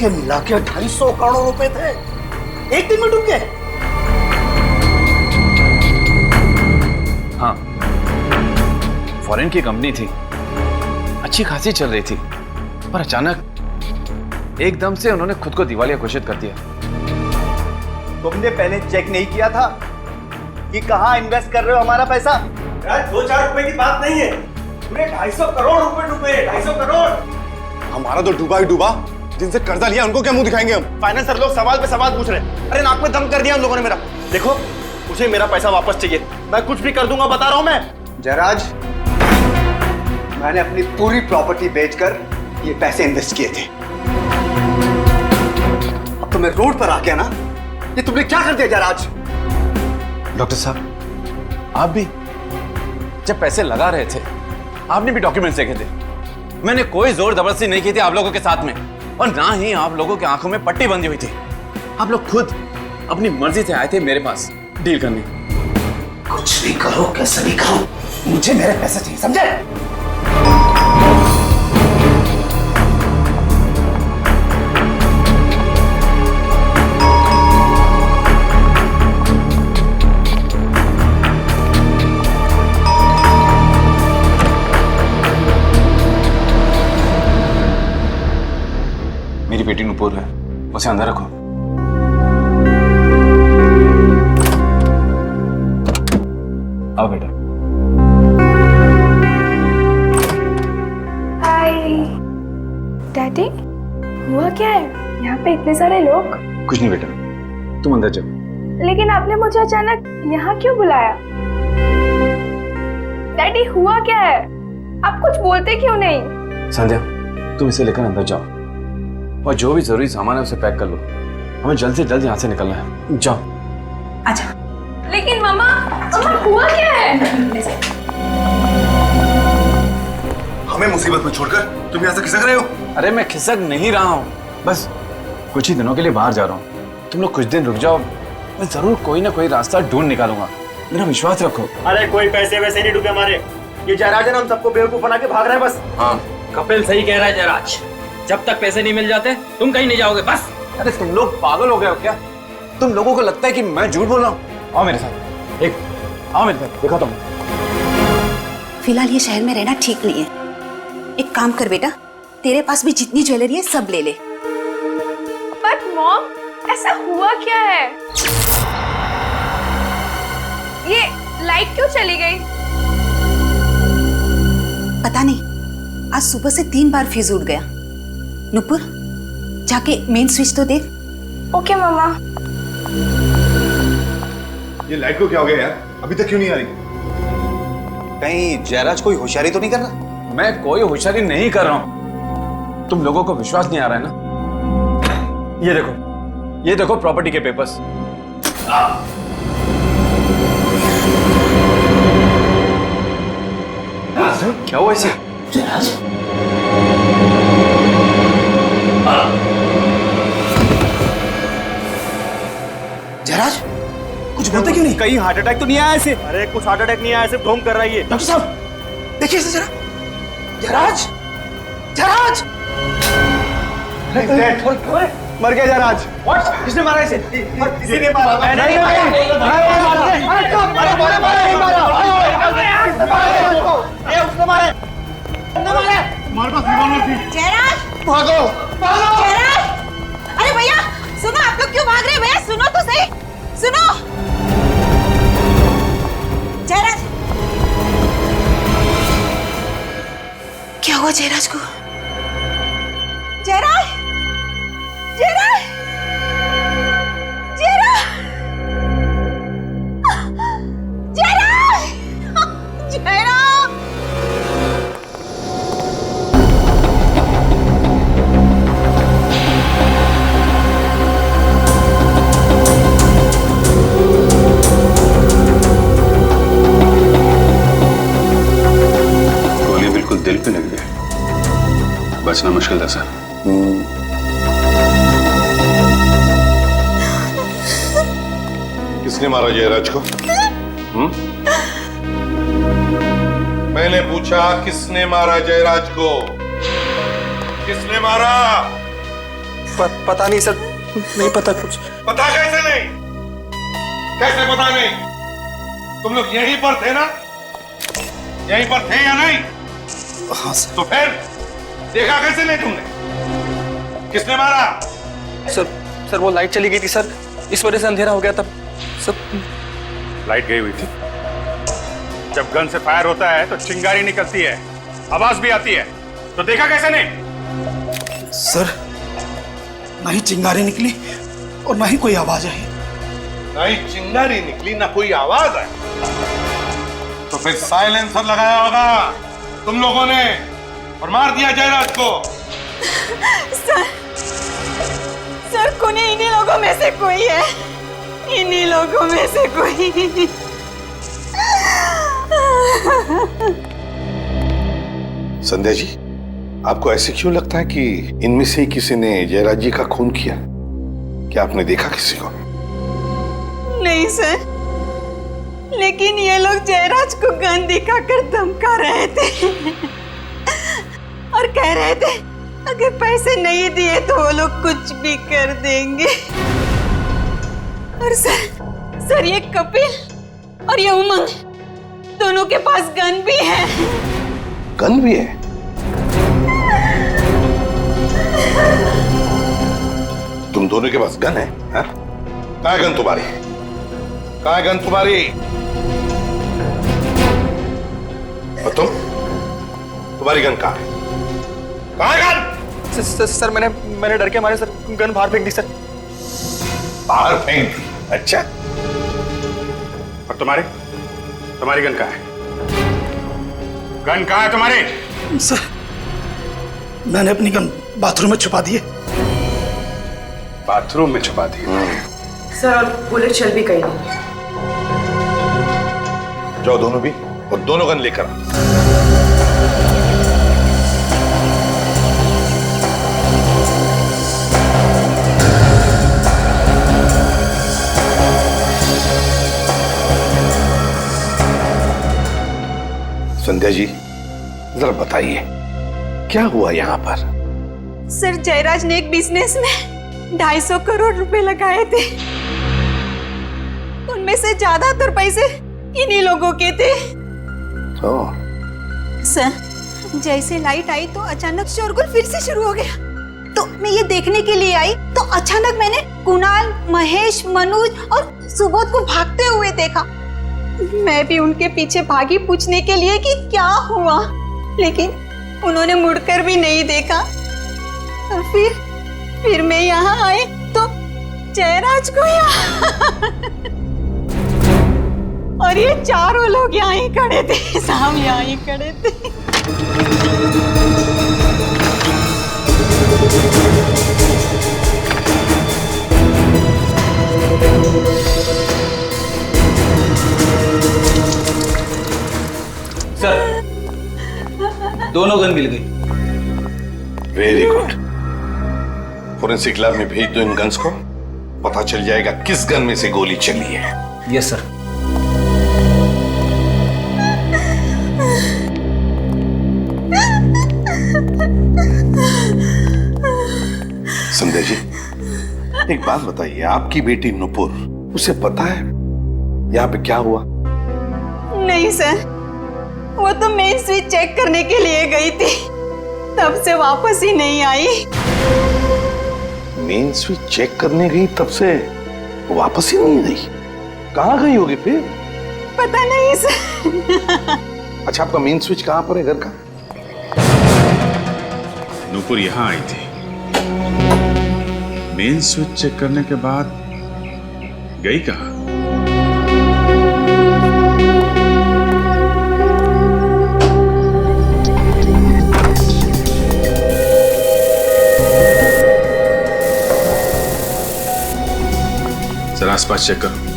के मिला के 250 करोड़ रुपए थे, एक दिन में डूब गए। हाँ, फॉरेन की कंपनी थी, अच्छी खासी चल रही थी, पर अचानक एकदम से उन्होंने खुद को दिवालिया घोषित कर दिया। तुमने पहले चेक नहीं किया था कि कहां इन्वेस्ट कर रहे हो हमारा पैसा? 2-4 रुपए की बात नहीं है, पूरे 250 करोड़ रुपए डूबे, 250 करोड़। हमारा तो डूबा ही डूबा, जिनसे कर्जा लिया उनको क्या मुंह दिखाएंगे हम? फाइनेंसर लोग सवाल पे सवाल पूछ रहे हैं। अरे नाक में दम कर दिया उन लोगों ने मेरा। देखो, मुझे मेरा पैसा वापस चाहिए, मैं कुछ भी कर दूंगा, बता रहा हूं मैं। जयराज, मैंने अपनी पूरी प्रॉपर्टी बेचकर ये पैसे इन्वेस्ट किए थे। अब तो मैं रोड पर आ गया ना, ये तुमने क्या कर दिया जयराज? डॉक्टर साहब, आप भी जब पैसे लगा रहे थे, आपने भी डॉक्यूमेंट्स देखे थे। मैंने कोई जोर जबरदस्ती नहीं की थी आप लोगों के साथ में, और ना ही आप लोगों की आंखों में पट्टी बंधी हुई थी। आप लोग खुद अपनी मर्जी से आए थे मेरे पास डील करने। कुछ भी करो, कैसे भी करो, मुझे मेरे पैसे चाहिए, समझे? मेरी बेटी नुपुर है, उसे अंदर रखो। आओ बेटा। हाय डैडी, हुआ क्या है यहाँ पे इतने सारे लोग? कुछ नहीं बेटा, तुम अंदर जाओ। लेकिन आपने मुझे अचानक यहाँ क्यों बुलाया? डैडी, हुआ क्या है? आप कुछ बोलते क्यों नहीं? संध्या, तुम इसे लेकर अंदर जाओ और जो भी जरूरी सामान है उसे पैक कर लो। हमें जल्द से जल्द यहाँ से निकलना है। जाओ। अच्छा। लेकिन मामा, हुआ क्या है? हमें मुसीबत में छोड़कर तुम यहाँ से खिसक रहे हो? अरे मैं खिसक नहीं रहा हूँ, बस कुछ ही दिनों के लिए बाहर जा रहा हूँ। तुम लोग कुछ दिन रुक जाओ, मैं जरूर कोई ना कोई रास्ता ढूंढ निकालूंगा, मेरा विश्वास रखो। अरे कोई पैसे वैसे नहीं डूबे हमारे, ये जयराज है ना, हम सबको बेवकूफ बना के भाग रहे हैं बस। हाँ, कपिल सही कह रहा है जयराज, जब तक पैसे नहीं मिल जाते तुम कहीं नहीं जाओगे बस। अरे तुम लोग पागल हो गए हो क्या? तुम लोगों को लगता है कि मैं झूठ बोल रहा हूँ? आओ मेरे साथ, आओ मेरे साथ, दिखाता हूँ। फिलहाल ये शहर में रहना ठीक नहीं है। एक काम कर बेटा, तेरे पास भी जितनी ज्वेलरी है सब ले ले। बट मॉम, ऐसा हुआ क्या है? ये लाइट क्यों चली गई? पता नहीं, आज सुबह से 3 बार फ्यूज उड़ गया। नुपुर, जाके मेन स्विच तो देख। ओके मामा। ये लाइट को क्या हो गया यार? अभी तक क्यों नहीं आ रही? कहीं जयराज कोई होशियारी तो नहीं कर रहा? मैं कोई होशियारी नहीं कर रहा हूँ, तुम लोगों को विश्वास नहीं आ रहा है ना? ये देखो प्रॉपर्टी के पेपर्स। क्या हुआ इसे? जयराज, कुछ बोलते क्यों नहीं? कहीं हार्ट अटैक तो नहीं आया ऐसे? अरे कुछ हार्ट अटैक नहीं आया, सिर्फ ढोंग कर रही है। डॉक्टर साहब, देखिए इसे जरा। जयराज, जयराज मर गया जयराज। व्हाट? किसने मारा इसे? किसी ने मारा? नहीं जयराज, भागो, जयराज! अरे भैया सुनो, आप लोग क्यों भाग रहे हैं? भैया सुनो तो सही, सुनो। जयराज, क्या हुआ जयराज को? जयराज, जयराज, जयराज, जयराज, जयराज! दिल पे लग गया, बचना मुश्किल था सर। किसने मारा जयराज को? मैंने पूछा किसने मारा जयराज को? किसने मारा? पता नहीं सर, नहीं पता कुछ। पता कैसे नहीं? कैसे पता नहीं? तुम लोग यहीं पर थे ना? यहीं पर थे या नहीं? हाँ सर। तो फिर देखा कैसे नहीं तुमने? किसने मारा? सर वो लाइट चली गई थी सर, इस वजह से अंधेरा हो गया तब सब। लाइट गई हुई थी। जब गन से फायर होता है तो चिंगारी निकलती है, आवाज भी आती है, तो देखा कैसे नहीं? सर ना ही चिंगारी निकली और ना ही कोई आवाज आई। ना ही चिंगारी निकली ना कोई आवाज आई, तो फिर साइलेंसर लगाया होगा तुम लोगों ने और मार दिया जयराज को। सर कोने इन्हीं लोगों में से कोई है, इन्हीं लोगों में से कोई। संध्या जी, आपको ऐसे क्यों लगता है कि इनमें से किसी ने जयराज जी का खून किया? क्या आपने देखा किसी को? नहीं सर, लेकिन ये लोग जयराज को गन दिखाकर धमका रहे थे और कह रहे थे अगर पैसे नहीं दिए तो वो लोग कुछ भी कर देंगे। और सर ये कपिल और ये उमंग दोनों के पास गन भी है। गन भी है? तुम दोनों के पास गन है? हाँ? कहाँ है गन तुम्हारी? कहाँ है गन तुम्हारी? और तुम्हारी गन कहाँ है? कहाँ है गन? सर मैंने डर के मारे सर गन बाहर फेंक दी सर। बाहर फेंक दी? अच्छा। और तुम्हारी गन कहाँ है? गन कहाँ है तुम्हारी? सर मैंने अपनी गन बाथरूम में छुपा दी है। बाथरूम में छुपा दी? सर बुलेट चल भी कहीं नहीं। जाओ दोनों भी, और दोनों गन लेकर आओ। संध्या जी जरा बताइए क्या हुआ यहाँ पर? सर जयराज ने एक बिजनेस में 250 करोड़ रुपए लगाए थे, उनमें से ज्यादातर पैसे इन्हीं लोगों के थे। सर जैसे लाइट आई तो अचानक शोरगुल फिर से शुरू हो गया, तो मैं ये देखने के लिए आई तो अचानक मैंने कुणाल, महेश, मनोज और सुबोध को भागते हुए देखा। मैं भी उनके पीछे भागी पूछने के लिए कि क्या हुआ, लेकिन उन्होंने मुड़कर भी नहीं देखा। और फिर मैं यहाँ आई तो जयराज को यहाँ और ये चारों लोग यहाँ ही खड़े थे, सामने यहाँ ही खड़े थे। सर दोनों गन मिल गई। Very good. फोरेंसिक लैब में भेज दो इन गन्स को, पता चल जाएगा किस गन में से गोली चली है। Yes sir. संध्या जी एक बात बताइए, आपकी बेटी नुपुर, उसे पता है यहाँ पे क्या हुआ? नहीं सर, वो तो मेन स्विच चेक करने के लिए गई थी, तब से वापस ही नहीं आई। मेन स्विच चेक करने गई तब से वापस ही नहीं आई? कहाँ गई होगी फिर? पता नहीं सर। अच्छा आपका मेन स्विच कहाँ पर है घर का? नूपुर यहाँ आई थी, मेन स्विच चेक करने के बाद गई कहाँ? जरा आसपास चेक करो।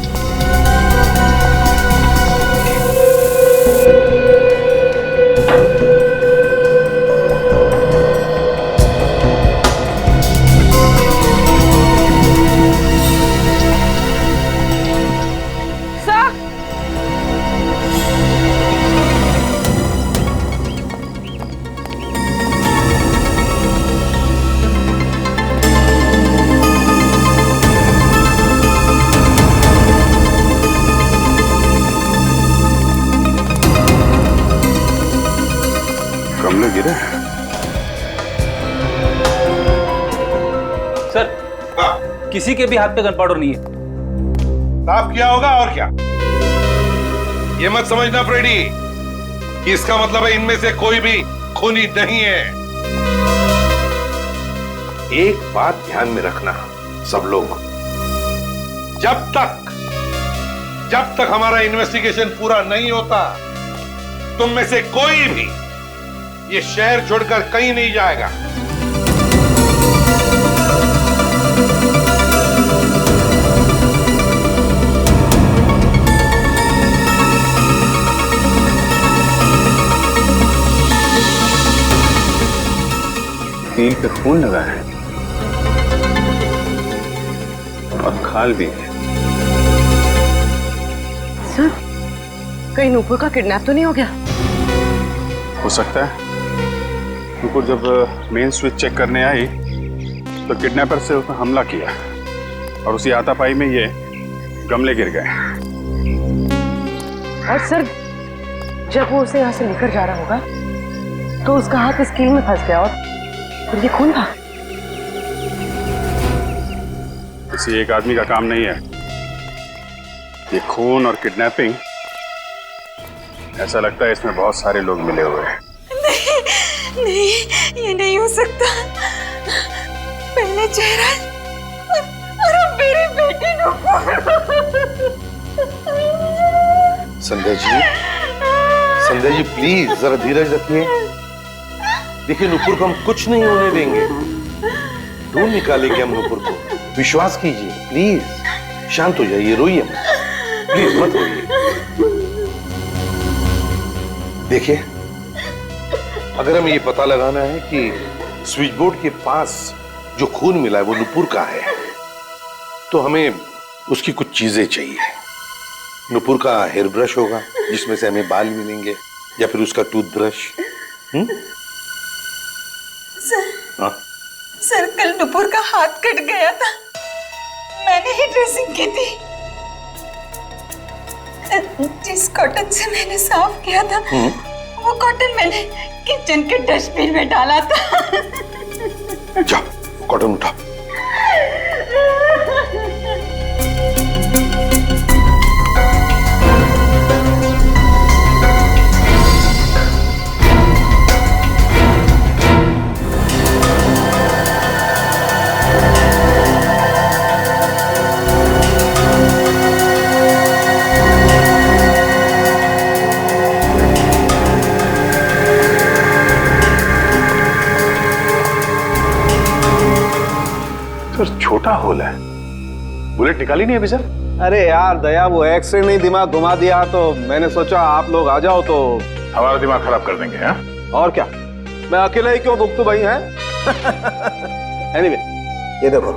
गिरे। सर किसी के भी हाथ पे गन पाउडर नहीं है। साफ किया होगा और क्या। ये मत समझना फ्रेडी कि इसका मतलब है इनमें से कोई भी खूनी नहीं है। एक बात ध्यान में रखना सब लोग, जब तक हमारा इन्वेस्टिगेशन पूरा नहीं होता तुम में से कोई भी ये शहर छोड़कर कहीं नहीं जाएगा। कील पे खून लगा है और खाल भी है। सर कहीं नूपुर का किडनैप तो नहीं हो गया? हो सकता है। नूपुर जब मेन स्विच चेक करने आई तो किडनैपर से उसने हमला किया और उसी हाथापाई में ये गमले गिर गए। और सर जब वो उसे यहाँ से लेकर जा रहा होगा तो उसका हाथ इस कील में फंस गया और फिर ये खून था। किसी एक आदमी का काम नहीं है ये खून और किडनैपिंग। ऐसा लगता है इसमें बहुत सारे लोग मिले हुए हैं। नहीं, ये नहीं हो सकता। पहले चेहरा और अब मेरी बेटी संध्या जी प्लीज जरा धीरज रखिए। देखिए नुपुर को हम कुछ नहीं होने देंगे, ढूंढ निकालेंगे हम नुपुर को। विश्वास कीजिए प्लीज, शांत हो जाइए, रोइए मत, प्लीज मत रोइए। देखिए अगर हमें ये पता लगाना है कि स्विच बोर्ड के पास जो खून मिला है वो नुपुर का है तो हमें उसकी कुछ चीजें चाहिए। नुपुर का हेयर ब्रश होगा जिसमें से हमें बाल मिलेंगे, या फिर उसका टूथब्रश। सर कल नुपुर का हाथ कट गया था, मैंने ही ड्रेसिंग की थी। जिस कॉटन से मैंने साफ किया था वो कॉटन मैंने किचन के डस्टबिन में डाला था। जाओ कॉटन उठा। छोटा होल है, बुलेट निकाली नहीं अभी सर? अरे यार दया, वो एक्सरे नहीं दिमाग घुमा दिया तो मैंने सोचा आप लोग आ जाओ तो हमारा दिमाग खराब कर देंगे। हाँ और क्या, मैं अकेला ही क्यों भुगतू भाई है। एनीवे ये देखो,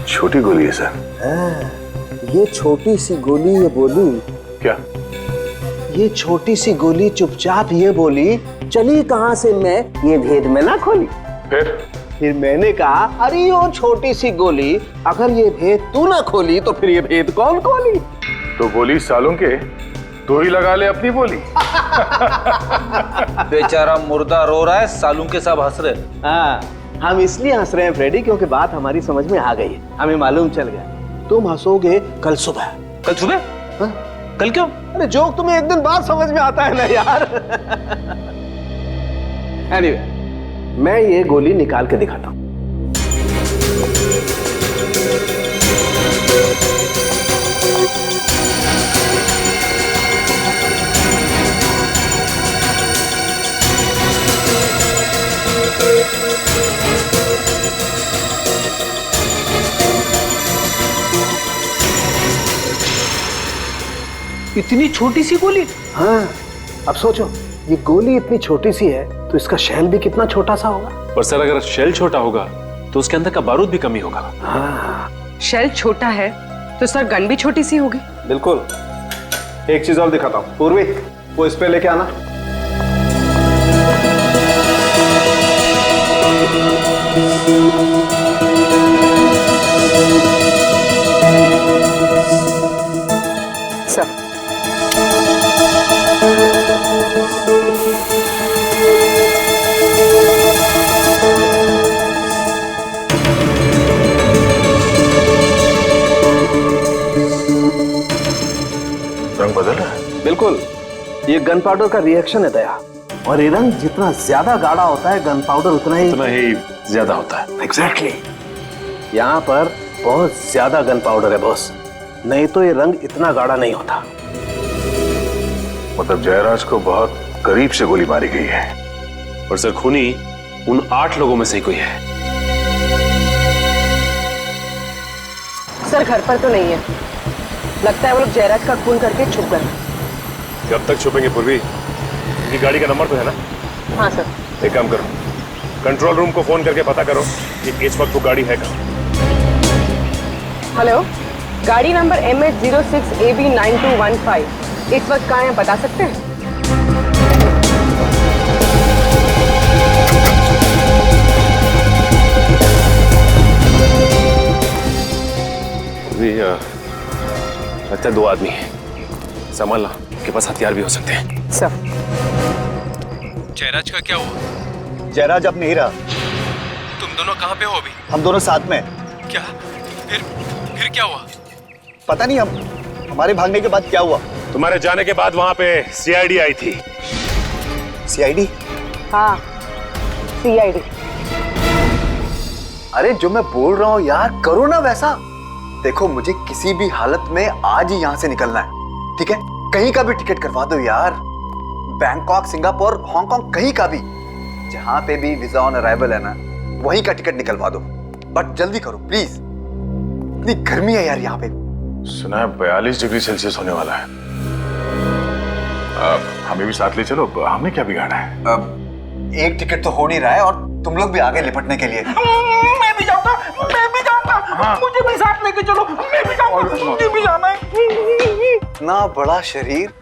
छोटी गोली है सर। ये छोटी सी गोली ये बोली क्या? ये छोटी सी गोली चुपचाप ये बोली, चली कहां से मैं ये भेद में ना खोली। फिर मैंने कहा अरे वो छोटी सी गोली, अगर ये भेद तू ना खोली तो फिर ये भेद कौन खोली। तो गोली सालों के तू ही लगा ले अपनी बोली। बेचारा मुर्दा रो रहा है, सालू के सब हंस रहे। हाँ, हम इसलिए हंस रहे हैं फ्रेडी क्योंकि बात हमारी समझ में आ गई है, हमें मालूम चल गया। तुम हंसोगे कल सुबह। कल सुबह? हाँ? कल क्यों? अरे जोक तुम्हें एक दिन बाद समझ में आता है ना यार। एनीवे मैं ये गोली निकाल के दिखाता हूं। इतनी छोटी सी गोली? हाँ, अब सोचो ये गोली इतनी छोटी सी है तो इसका शेल भी कितना छोटा सा होगा। पर सर अगर शेल छोटा होगा तो उसके अंदर का बारूद भी कम ही होगा। हाँ। शेल छोटा है तो सर गन भी छोटी सी होगी। बिल्कुल। एक चीज और दिखाता हूँ, पूर्वी वो इस पे लेके आना। सर रंग बदल रहा है। बिल्कुल, ये गन पाउडर का रिएक्शन है दया। और ये रंग जितना ज्यादा गाढ़ा होता है, गन पाउडर उतना ही ज्यादा होता है। एग्जैक्टली। यहाँ पर बहुत ज्यादा गन पाउडर है बॉस, नहीं तो ये रंग इतना गाढ़ा नहीं होता। मतलब जयराज को बहुत करीब से गोली मारी गई है। और सर खूनी उन 8 लोगों में से ही कोई है। सर घर पर तो नहीं है, लगता है वो लोग जयराज का खून करके छुप गए। कब तक छुपेंगे पूर्वी? ये गाड़ी का नंबर तो है ना? हाँ सर। एक काम करो, कंट्रोल रूम को फोन करके पता करो कि इस वक्त वो गाड़ी है कहाँ। हेलो, गाड़ी नंबर MH06AB9215 इस वक्त कहाँ है बता सकते हैं? लगता है 2 आदमी हैं, संभालना, के पास हथियार भी हो सकते हैं। सर जयराज का क्या हुआ? जयराज अब नहीं रहा। तुम दोनों कहाँ पे हो अभी? हम दोनों साथ में। क्या? फिर क्या हुआ? पता नहीं, हमारे भागने के बाद क्या हुआ। तुम्हारे जाने के बाद वहां पे सीआईडी आई थी। सीआईडी? हाँ, सीआईडी। अरे जो मैं बोल रहा हूँ यार, करो ना वैसा। देखो मुझे किसी भी हालत में आज ही यहाँ से निकलना है, ठीक है? कहीं का भी टिकट करवा दो यार, बैंकॉक, सिंगापुर, हांगकांग, कहीं का भी, जहां पे भी वीजा ऑन अराइवल है ना, वहीं का टिकट निकलवा दो। बट जल्दी करो प्लीज, इतनी गर्मी है यार यहाँ पे। सुना है 42 डिग्री सेल्सियस होने वाला है। हमें भी साथ ले चलो, हमने क्या बिगाड़ा है? अब एक टिकट तो हो नहीं रहा है और तुम लोग भी आगे लिपटने के लिए। मैं भी जाऊंगा, मैं भी जाऊंगा। मुझे भी साथ लेके चलो, मैं भी जाऊंगा, मुझे भी जाना है। इतना बड़ा शरीर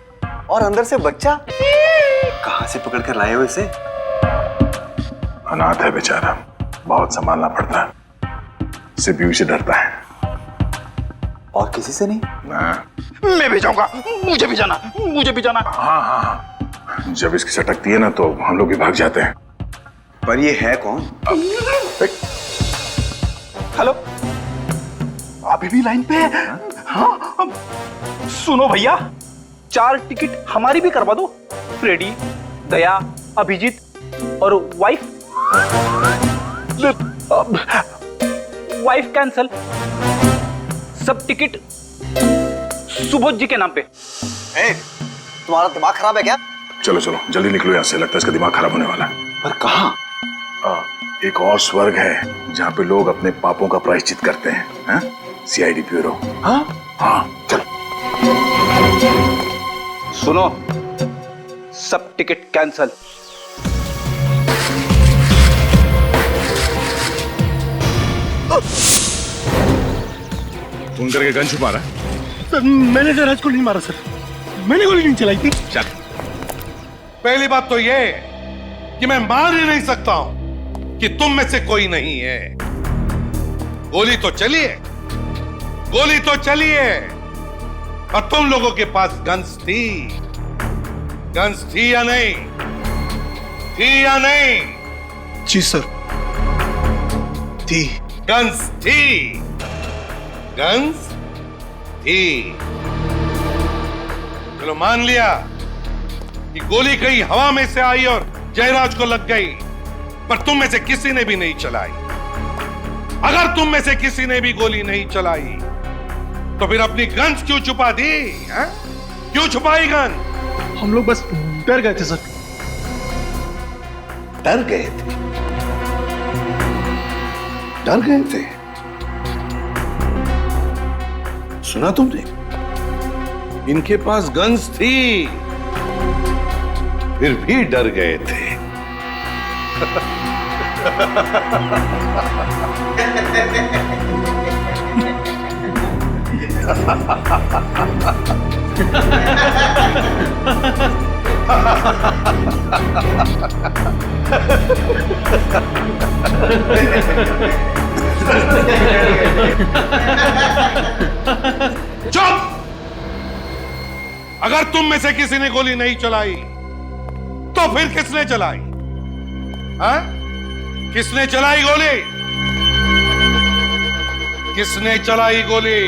और अंदर से बच्चा, कहाँ से पकड़ कर लाए हो इसे? अनाथ है बेचारा, बहुत संभालना पड़ता है, सिर्फ यूं से डरता है। और किसी से नहीं? मैं भी जाऊंगा, मुझे भी जाना, मुझे भी जाना। हाँ हाँ हाँ, जब इसकी सटकती है ना तो हम लोग भी भाग जाते हैं। पर ये है कौन? हेलो, अभी भी लाइन पे है? हाँ, सुनो भैया, 4 टिकट हमारी भी करवा दो। फ्रेडी, दया, अभिजीत और वाइफ कैंसल। सब टिकट सुबोध जी के नाम पे। तुम्हारा दिमाग खराब है क्या? चलो चलो जल्दी निकलो यहाँ से, लगता है इसका दिमाग खराब होने वाला है। पर कहाँ? एक और स्वर्ग है जहाँ पे लोग अपने पापों का प्रायश्चित करते हैं। CID bureau. हाँ हाँ चलो। सुनो, सब टिकट कैंसल। फोन करके गन छुपा रहा है? मैंने जयराज को नहीं मारा सर, मैंने गोली नहीं चलाई थी। चल। पहली बात तो ये कि मैं मान ही नहीं सकता हूं कि तुम में से कोई नहीं है। गोली तो चली है, गोली तो चली है, और तुम लोगों के पास गन्स थी। गन्स थी या नहीं? थी या नहीं? जी सर, थी। गन्स थी, गन्स थी। चलो मान लिया कि गोली कहीं हवा में से आई और जयराज को लग गई, पर तुम में से किसी ने भी नहीं चलाई। अगर तुम में से किसी ने भी गोली नहीं चलाई तो फिर अपनी गन्स क्यों छुपा दी? क्यों छुपाई गन? हम लोग बस डर गए थे सर। डर गए थे? डर गए थे? सुना तुमने? इनके पास गन्स थी, फिर भी डर गए थे। चुप! अगर तुम में से किसी ने गोली नहीं चलाई तो फिर किसने चलाई? हाँ? किसने चलाई गोली? किसने चलाई गोली?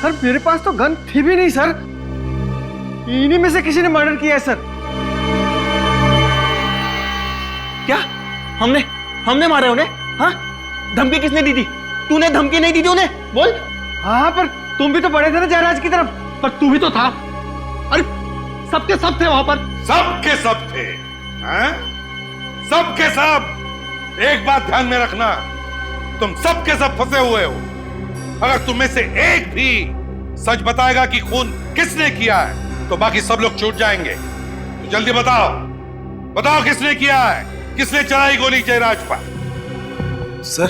सर मेरे पास तो गन थी भी नहीं सर, इन्हीं में से किसी ने मर्डर किया है सर। क्या हमने मारा उन्हें? हाँ, धमकी किसने दी थी? तूने धमकी नहीं दी थी उन्हें? बोल। हाँ पर तुम भी तो बड़े थे ना जयराज की तरफ। पर तू भी तो था। अरे सबके सब थे वहां पर। सबके सब थे। हाँ? सबके सब। एक बात ध्यान में रखना, तुम सबके सब फंसे हुए हो। अगर तुम में से एक भी सच बताएगा कि खून किसने किया है तो बाकी सब लोग छूट जाएंगे। तो जल्दी बताओ, बताओ किसने किया है? किसने चलाई गोली जयराज पर? सर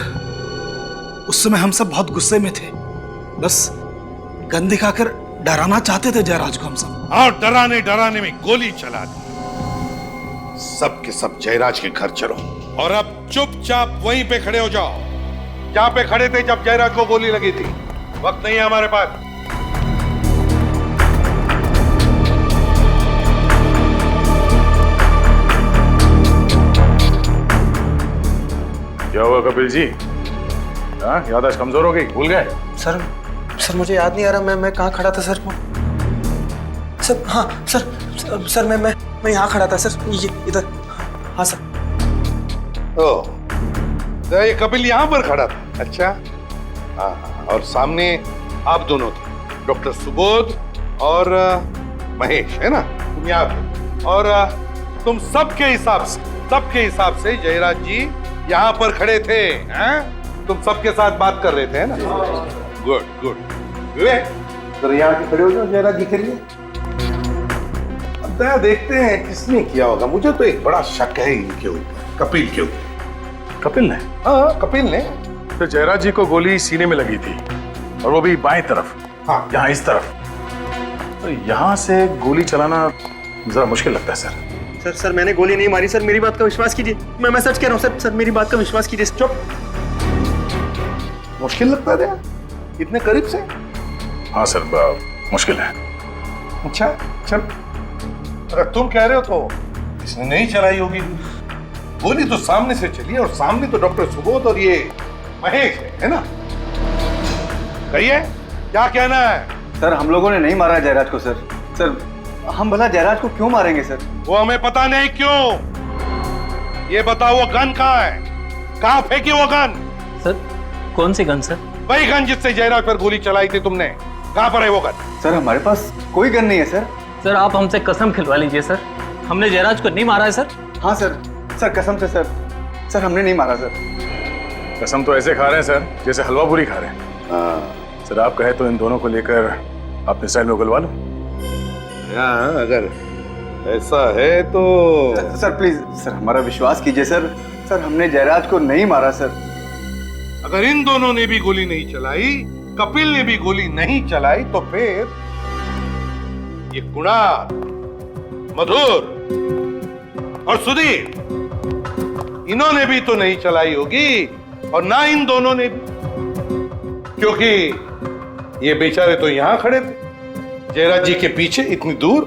उस समय हम सब बहुत गुस्से में थे, बस गन दिखाकर डराना चाहते थे जयराज को हम सब। और डराने डराने में गोली चला दी। सबके सब जयराज के घर चलो और अब चुपचाप वहीं पे खड़े हो जाओ जहां पे खड़े थे जब जयराज को गोली लगी थी। वक्त नहीं है हमारे पास। क्या हुआ कपिल जी? हाँ, याददाश्त कमजोर हो गई, भूल गए? सर मुझे याद नहीं आ रहा मैं कहाँ खड़ा था सर। सर हाँ सर मैं यहाँ खड़ा था सर, ये इधर। हाँ सर। तो ये कपिल यहाँ पर खड़ा था? अच्छा। हाँ, और सामने आप दोनों थे, डॉक्टर सुबोध और महेश, है ना? तुम यहाँ पे और तुम सबके हिसाब से जयराज जी यहाँ पर खड़े थे। हैं? तुम सबके साथ बात कर रहे थे, है ना? Good good. तो यहाँ के खड़े हो जाओ जयराज जी के लिए। अब देखते हैं किसने किया होगा। मुझे तो एक बड़ा शक है इनके ऊपर, कपिल के ऊपर। कपिल ने? हाँ, कपिल ने। तो जयराज जी को गोली सीने में लगी थी और वो भी बाएं तरफ। हाँ, यहाँ इस तरफ। तो यहाँ से गोली चलाना जरा मुश्किल लगता है सर। सर मैंने गोली नहीं मारी सर, मेरी बात का विश्वास कीजिए। मैं सच कह रहा हूँ सर मेरी बात का विश्वास कीजिए। चुप। मुश्किल लगता है इतने करीब से? हाँ सर, मुश्किल है। अच्छा चल, अगर तुम कह रहे हो तो इसने नहीं चलाई होगी गोली। तो सामने से चली और सामने तो डॉक्टर सुबोध और ये महेश है ना? कहिए क्या कहना है? सर हम लोगों ने नहीं मारा जयराज को सर। सर हम भला जयराज को क्यों मारेंगे सर? वो हमें पता नहीं क्यों। ये बताओ वो गन कहाँ है? कहाँ फेंकी वो गन? सर कौन सी गन सर? वही गन जिससे जयराज पर गोली चलाई थी तुमने। कहाँ पर है वो गन? सर हमारे पास कोई गन नहीं है सर। सर आप हमसे कसम खिलवा लीजिए सर, हमने जयराज को नहीं मारा है सर। हाँ सर कसम से सर हमने नहीं मारा सर। कसम तो ऐसे खा रहे हैं सर जैसे हलवा पूरी खा रहे हैं। सर आप कहे तो इन दोनों को लेकर अपने स्टाइल में उगलवा लो। हाँ, अगर ऐसा है तो सर प्लीज सर हमारा विश्वास कीजिए सर हमने जयराज को नहीं मारा सर। अगर इन दोनों ने भी गोली नहीं चलाई, कपिल ने भी गोली नहीं चलाई, तो फिर ये कुणाल, मधुर और सुधीर, इन्होंने भी तो नहीं चलाई होगी और ना इन दोनों ने भी, क्योंकि ये बेचारे तो यहां खड़े थे जयराज जी के पीछे इतनी दूर।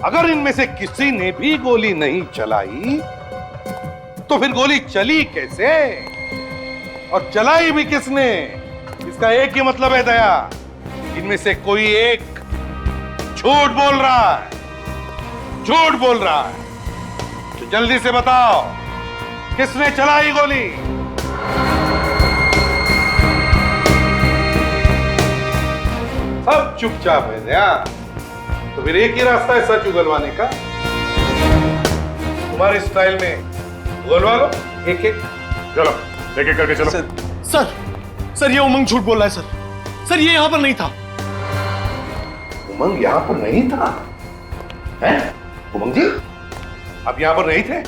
अगर इनमें से किसी ने भी गोली नहीं चलाई तो फिर गोली चली कैसे और चलाई भी किसने? इसका एक ही मतलब है दया, इनमें से कोई एक झूठ बोल रहा है, झूठ बोल रहा है। तो जल्दी से बताओ किसने चलाई गोली? सब चुपचाप है दया। तो फिर एक ही रास्ता है सच उगलवाने का। तुम्हारे स्टाइल में उगलवा लो एक एक। चलो एक एक करके चलो। सर ये उमंग झूठ बोल रहा है सर ये यहाँ पर नहीं था। उमंग यहाँ पर नहीं था? हैं? उमंग जी आप यहाँ पर नहीं थे?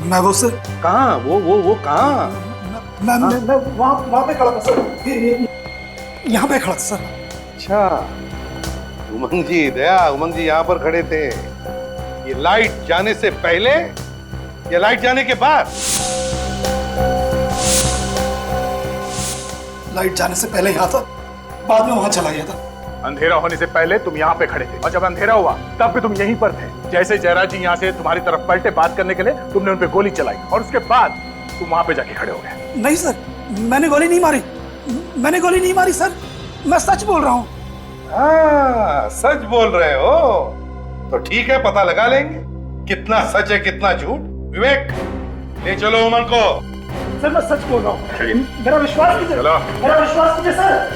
मैं वो सर कहाँ? वो कहाँ? मैं वहाँ पे खड़ा था सर, यहाँ पे खड़ा था सर। अच्छा उमंग जी, दया, उमंग जी यहाँ पर खड़े थे ये लाइट जाने से पहले या लाइट जाने के बाद? लाइट जाने से पहले यहाँ था, बाद में वहां चला गया था। अंधेरा होने से पहले तुम यहाँ पे खड़े थे और जब अंधेरा हुआ तब भी तुम यहीं पर थे। जैसे जयराज जी यहाँ से तुम्हारी तरफ पलटे बात करने के लिए, तुमने उन पे गोली चलाई और उसके बाद तुम वहां पे जाके खड़े हो गए। नहीं सर, मैंने गोली नहीं मारी, मैंने गोली नहीं मारी सर, मैं सच बोल रहा हूँ। हाँ, सच बोल रहे हो तो ठीक है, पता लगा लेंगे कितना सच है कितना झूठ। विवेक, ले चलो उमंग को। सर मैं सच बोल रहा हूँ, मेरा विश्वास कीजिए, मेरा विश्वास कीजिए सर,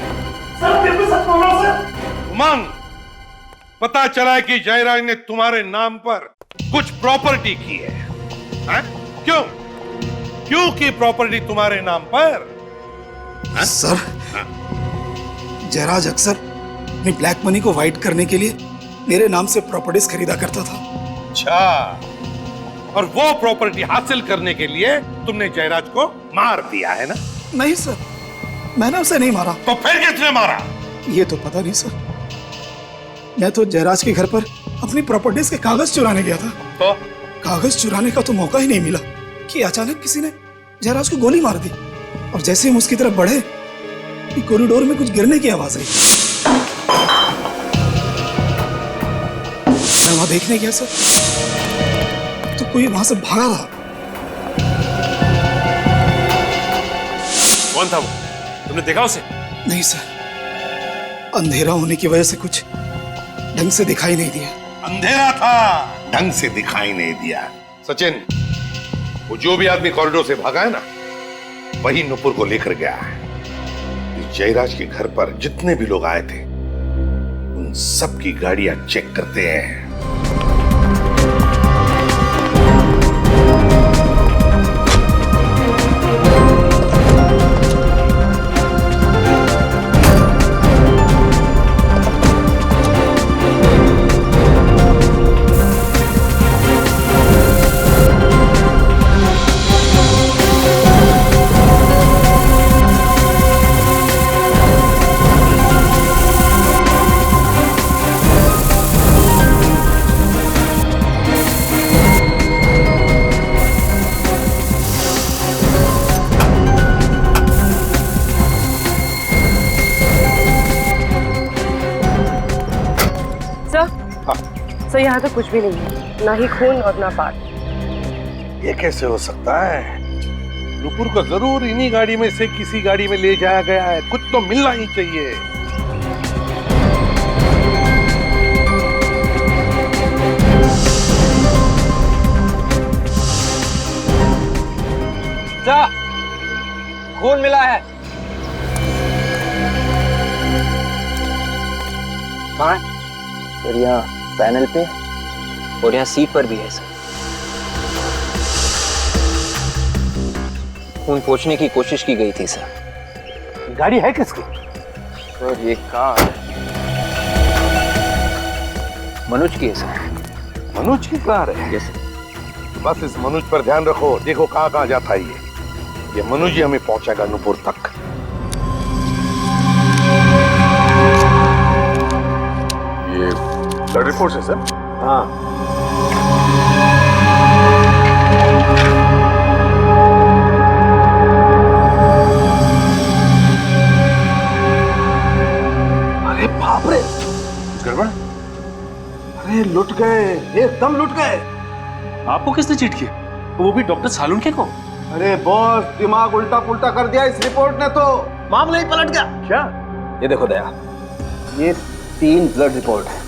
सर बिल्कुल सच बोल रहा हूँ सर। उमंग, पता चला है कि जयराज ने तुम्हारे नाम पर कुछ प्रॉपर्टी की है, हैं? क्यों क्यों की प्रॉपर्टी तुम्हारे नाम पर? सर, जयराज अक्सर अपनी ब्लैक मनी को वाइट करने के लिए मेरे नाम से प्रॉपर्टीज खरीदा करता था। अच्छा, और वो प्रॉपर्टी हासिल करने के लिए तुमने जयराज को मार दिया है ना? नहीं सर, मैंने उसे नहीं मारा। तो फिर किसने मारा? ये तो पता नहीं सर, मैं तो जयराज के घर पर अपनी प्रॉपर्टीज के कागज चुराने गया था। तो कागज चुराने का तो मौका ही नहीं मिला कि अचानक किसी ने जयराज को गोली मार दी, और जैसे हम उसकी तरफ बढ़े कि कॉरिडोर में कुछ गिरने की आवाज आई। मैं वहां देखने गया सर, तो कोई वहां से भागा था। कौन था वो? तुमने देखा उसे? नहीं सर, अंधेरा होने की वजह से कुछ ढंग से दिखाई नहीं दिया। अंधेरा था, ढंग से दिखाई नहीं दिया। सचिन, वो जो भी आदमी कॉरिडोर से भागा है ना, वही नुपुर को लेकर गया है। जयराज के घर पर जितने भी लोग आए थे उन सब की गाड़ियां चेक करते हैं। सर यहाँ तो कुछ भी नहीं है, ना ही खून और ना पात। ये कैसे हो सकता है? नुपुर को जरूर इन्हीं गाड़ी में से किसी गाड़ी में ले जाया गया है, कुछ तो मिलना ही चाहिए। जा, खून मिला है। कहाँ? सर यहाँ पैनल पे और यहाँ सीट पर भी है सर। खून पोंछने की कोशिश की गई थी सर। गाड़ी है किसकी? सर ये कार मनोज की है सर। मनोज की कार है? Yes sir. बस इस मनोज पर ध्यान रखो, देखो कहाँ कहाँ जाता है ये मनोज ही हमें पहुंचाएगा नुपुर तक। ये ब्लड रिपोर्ट है सर? हाँ। अरे बाप रे, गड़बड़? अरे लुट गए, एकदम लुट गए। आपको किसने चीट किया? वो भी डॉक्टर सालुंखे को? अरे बॉस, दिमाग उल्टा पुल्टा कर दिया इस रिपोर्ट ने, तो मामला ही पलट गया। क्या? ये देखो दया, ये 3 ब्लड रिपोर्ट है।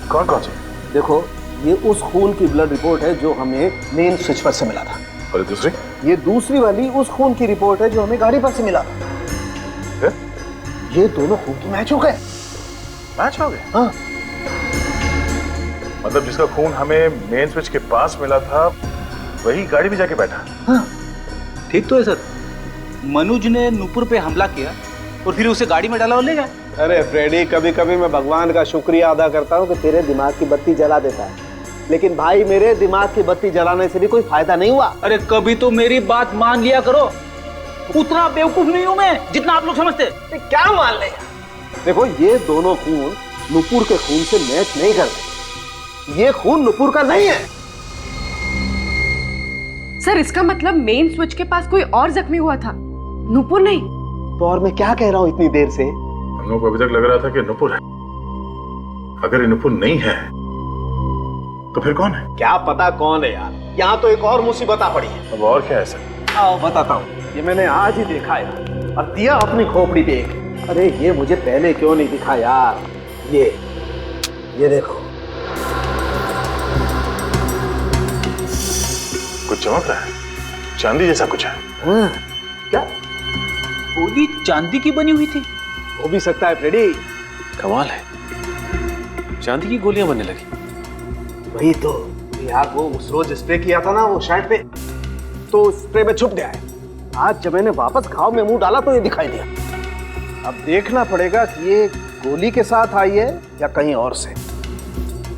कौन कौन से? देखो, ये उस खून की ब्लड रिपोर्ट है जो हमें मेन स्विच पर से मिला था, और दूसरी? ये दूसरी वाली उस खून की रिपोर्ट है जो हमें गाड़ी पर से मिला था। ये दोनों खून की मैच हो गए। मैच हो गए? हाँ। मतलब जिसका खून हमें मेन स्विच के पास मिला था वही गाड़ी में जाके बैठा? हाँ। ठीक तो है सर, मनोज ने नुपुर पे हमला किया और फिर उसे गाड़ी में डाला और ले गया। अरे फ्रेडी, कभी कभी मैं भगवान का शुक्रिया अदा करता हूँ कि तेरे दिमाग की बत्ती जला देता है, लेकिन भाई मेरे दिमाग की बत्ती जलाने से भी कोई फायदा नहीं हुआ। अरे कभी तो मेरी बात मान लिया करो, उतना बेवकूफ नहीं हूं मैं जितना आप लोग समझते। क्या मान ले? देखो, ये दोनों खून नुपुर के खून से मैच नहीं करते, ये खून नुपुर का नहीं है। सर इसका मतलब मेन स्विच के पास कोई और जख्मी हुआ था, नुपुर नहीं। तो और मैं क्या कह रहा हूँ इतनी देर से? हम लोग को अभी तक लग रहा था कि नुपुर है। अगर ये नुपुर नहीं है तो फिर कौन है? क्या पता कौन है यार, यहाँ तो एक और मुसीबत आ पड़ी है। अब और क्या है सर? आओ बताता हूँ, ये मैंने आज ही देखा यार, और दिया अपनी खोपड़ी पे एक। अरे ये मुझे पहले क्यों नहीं दिखा यार? ये देखो, कुछ चमक रहा है, चांदी जैसा कुछ है। हाँ, क्या गोली चांदी की बनी हुई थी? हो भी सकता है फ्रेडी। कमाल है, चांदी की गोलियां बनने लगी। वही तो यार, वो उस रोज स्प्रे किया था ना वो शर्ट पे, तो स्प्रे में छुप गया है। आज जब मैंने वापस घाव में मुंह डाला तो ये दिखाई दिया। अब देखना पड़ेगा कि ये गोली के साथ आई है या कहीं और से,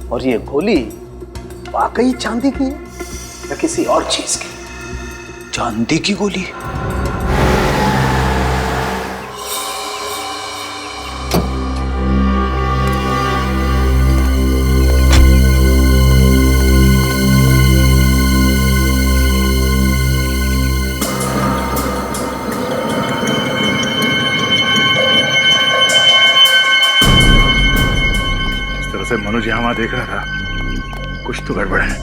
और ये गोली वाकई चांदी की है या किसी और चीज की। चांदी की गोली? मनोज यहाँ वहां देख रहा था, कुछ तो गड़बड़ है।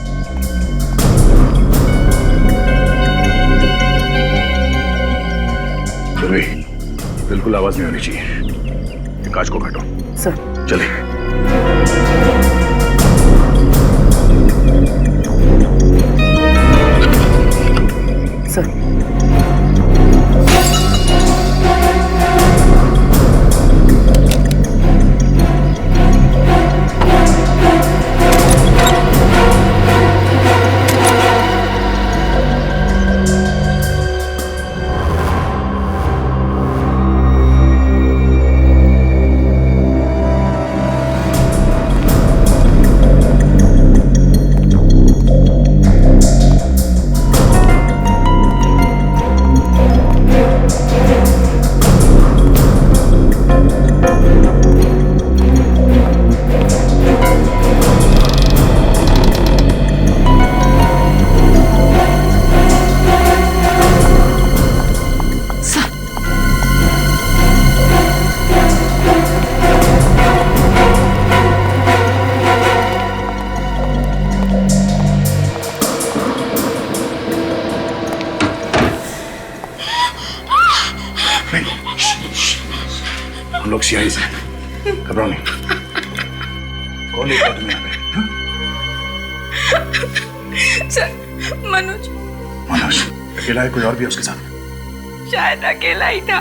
बिल्कुल आवाज नहीं होनी चाहिए। कांच को काटो सर। चलिए। सर हम लोग सीआई से, घबराओ नहीं। कौन है तुम्हें यहाँ पे? सर मनोज। मनोज अकेला है, कोई और भी है उसके साथ? शायद अकेला ही था,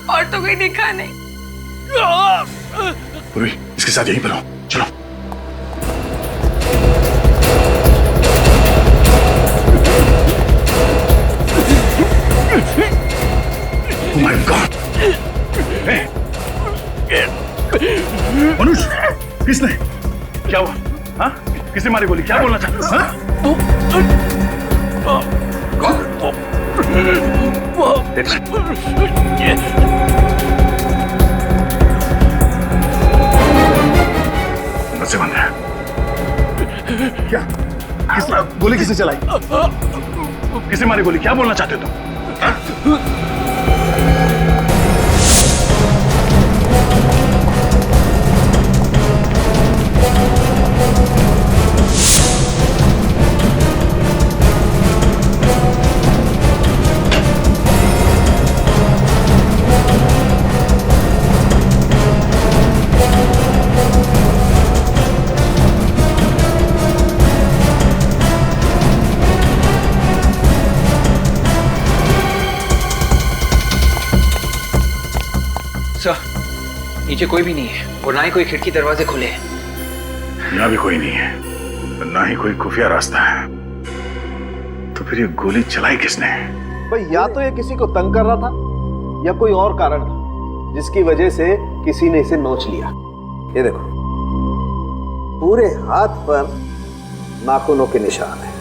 और तो कोई दिखा नहीं। पूर्वी इसके साथ यहीं पर हो, चलो। Oh my God! मनुष्य किसने, क्या हुआ? हाँ, किसने मारी गोली? क्या बोलना चाहते हैं? नशे बंद है क्या? किसने गोली किसने चलाई? किसने मारी गोली? क्या बोलना चाहते हो तुम? नीचे कोई भी नहीं है और ना ही कोई खिड़की दरवाजे खुले हैं। यहाँ भी कोई नहीं है, ना ही कोई खुफिया रास्ता है। तो फिर ये गोली चलाई किसने? भाई या तो ये किसी को तंग कर रहा था या कोई और कारण था जिसकी वजह से किसी ने इसे नोच लिया। ये देखो, पूरे हाथ पर नाखूनों के निशान है।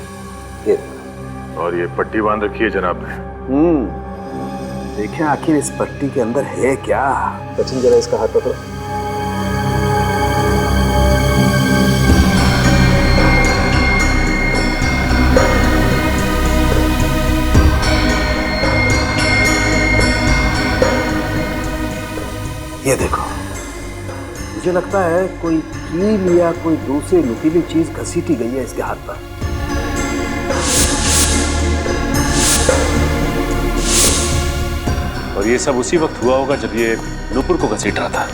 ये और ये पट्टी बांध रखी है जनाब ने। देखें आखिर इस पट्टी के अंदर है क्या। सचिन जरा इसका हाथ पकड़ो। ये देखो, मुझे लगता है कोई कील या कोई दूसरी नुकीली चीज घसीटी गई है इसके हाथ पर। और ये सब उसी वक्त हुआ होगा जब ये नुपुर को घसीट रहा था।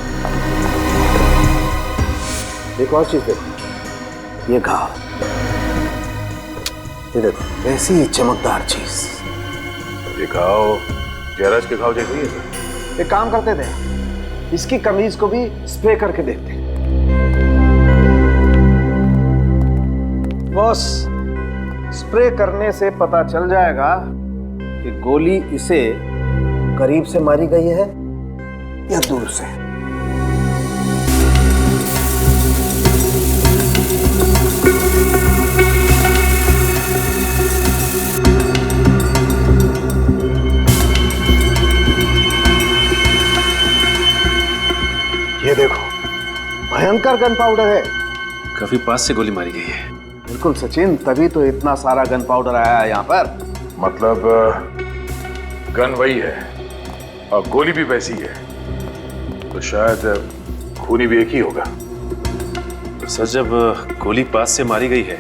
एक और चीज देखो, ये घाव, ये देखो ऐसी ही चमकदार चीज। ये घाव जयराज के घाव जैसे ही है सर। एक काम करते थे, इसकी कमीज को भी स्प्रे करके देखते। बॉस, स्प्रे करने से पता चल जाएगा कि गोली इसे करीब से मारी गई है या दूर से। ये देखो, भयंकर गन पाउडर है। काफी पास से गोली मारी गई है। बिल्कुल सचिन, तभी तो इतना सारा गन पाउडर आया है यहाँ पर। मतलब गन वही है और गोली भी वैसी है, तो शायद खूनी भी एक ही होगा। सर, जब गोली पास से मारी गई है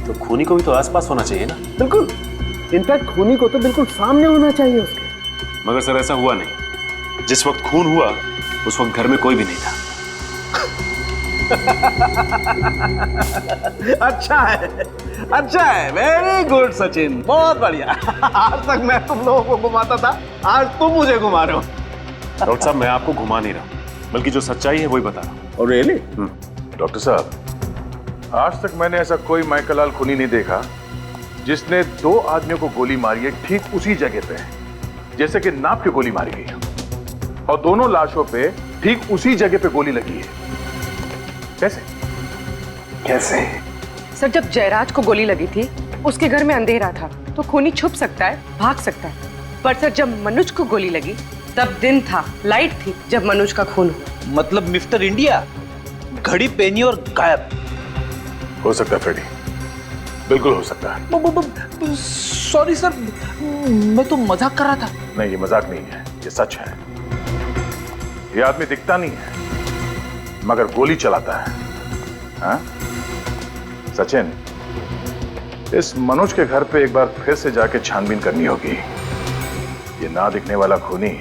तो खूनी को भी तो आसपास होना चाहिए ना? बिल्कुल, इनफैक्ट खूनी को तो बिल्कुल सामने होना चाहिए उसके। मगर सर ऐसा हुआ नहीं। जिस वक्त खून हुआ उस वक्त घर में कोई भी नहीं था। अच्छा है, अच्छा है, वेरी गुड सचिन, बहुत बढ़िया। आज तक मैं तुम लोगों को घुमाता था, आज तुम मुझे घुमा रहे हो। डॉक्टर साहब, मैं आपको घुमा नहीं रहा, बल्कि जो सच्चाई है वही बता रहा हूँ। और रियली? डॉक्टर साहब, आज तक मैंने ऐसा कोई माइकल खूनी नहीं देखा जिसने दो आदमियों को गोली मारी है ठीक उसी जगह पे, जैसे कि नाप की गोली मारी गई और दोनों लाशों पे ठीक उसी जगह पे गोली लगी है। कैसे? कैसे? सर, जब जयराज को गोली लगी थी उसके घर में अंधेरा था, तो खूनी छुप सकता है, भाग सकता है। पर सर, जब मनोज को गोली लगी तब दिन था, लाइट थी जब मनोज का खून हुआ। मतलब मिस्टर इंडिया घड़ी पहनी और गायब। हो सकता है फ्रेडी, बिल्कुल हो सकता है। सॉरी सर, मैं तो मजाक कर रहा था। नहीं, ये मजाक नहीं है, ये सच है। ये आदमी दिखता नहीं है मगर गोली चलाता है। हाँ? सचिन, इस मनोज के घर पे एक बार फिर से जाके छानबीन करनी होगी। ये ना दिखने वाला खूनी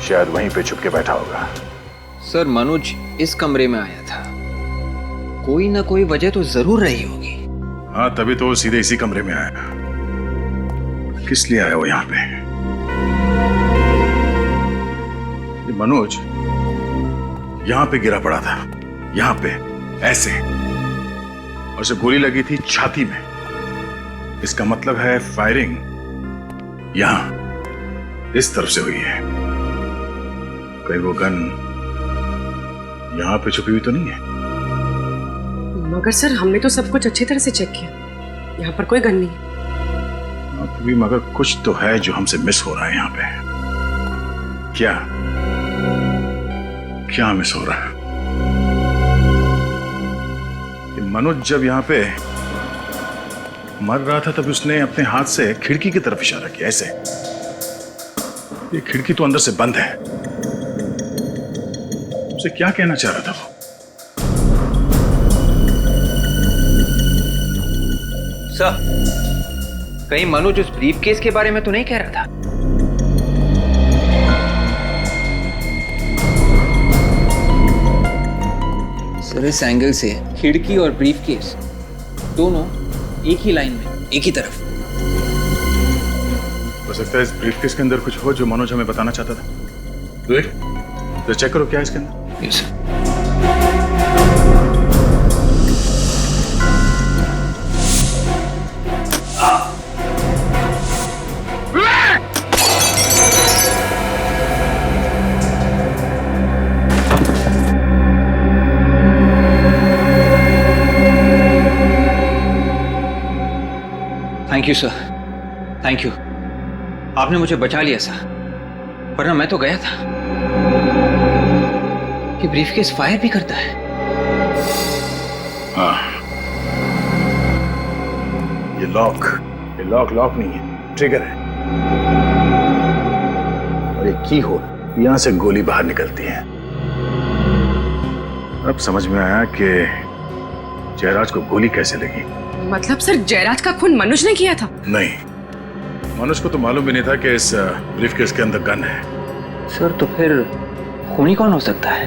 शायद वहीं पे छुप के बैठा होगा। सर, मनोज इस कमरे में आया था, कोई ना कोई वजह तो जरूर रही होगी। हाँ, तभी तो वो सीधे इसी कमरे में आया। किस लिए आया वो यहाँ पे? ये मनोज यहां पे गिरा पड़ा था, यहां पे ऐसे, और उसे गोली लगी थी छाती में। इसका मतलब है फायरिंग यहां इस तरफ से हुई है। कहीं वो गन यहां पे छुपी हुई तो नहीं है? मगर सर, हमने तो सब कुछ अच्छी तरह से चेक किया, यहाँ पर कोई गन नहीं है। भी मगर कुछ तो है जो हमसे मिस हो रहा है यहाँ पे। क्या क्या मिस हो रहा है? कि मनोज जब यहाँ पे मर रहा था तब उसने अपने हाथ से खिड़की की तरफ इशारा किया, ऐसे। ये खिड़की तो अंदर से बंद है। उसे क्या कहना चाह रहा था वो? सर, कहीं मनोज उस ब्रीफकेस के बारे में तो नहीं कह रहा था? सर, इस एंगल से खिड़की और ब्रीफकेस दोनों एक ही लाइन में, एक ही तरफ। हो सकता है इस ब्रीफकेस के अंदर कुछ हो जो मनोज हमें बताना चाहता था। तो चेक करो क्या है इसके अंदर। Yes sir. Thank you sir, thank you. आपने मुझे बचा लिया सर, वरना मैं तो गया था। कि ब्रीफकेस फायर भी करता है? हाँ, ये लॉक नहीं है, ट्रिगर है। और ये की होल, यहां से गोली बाहर निकलती है। अब समझ में आया कि जयराज को गोली कैसे लगी। मतलब सर जयराज का खून मनोज ने किया था? नहीं, मनोज को तो मालूम भी नहीं था कि इस ब्रीफकेस के अंदर गन है। सर तो फिर खूनी कौन हो सकता है?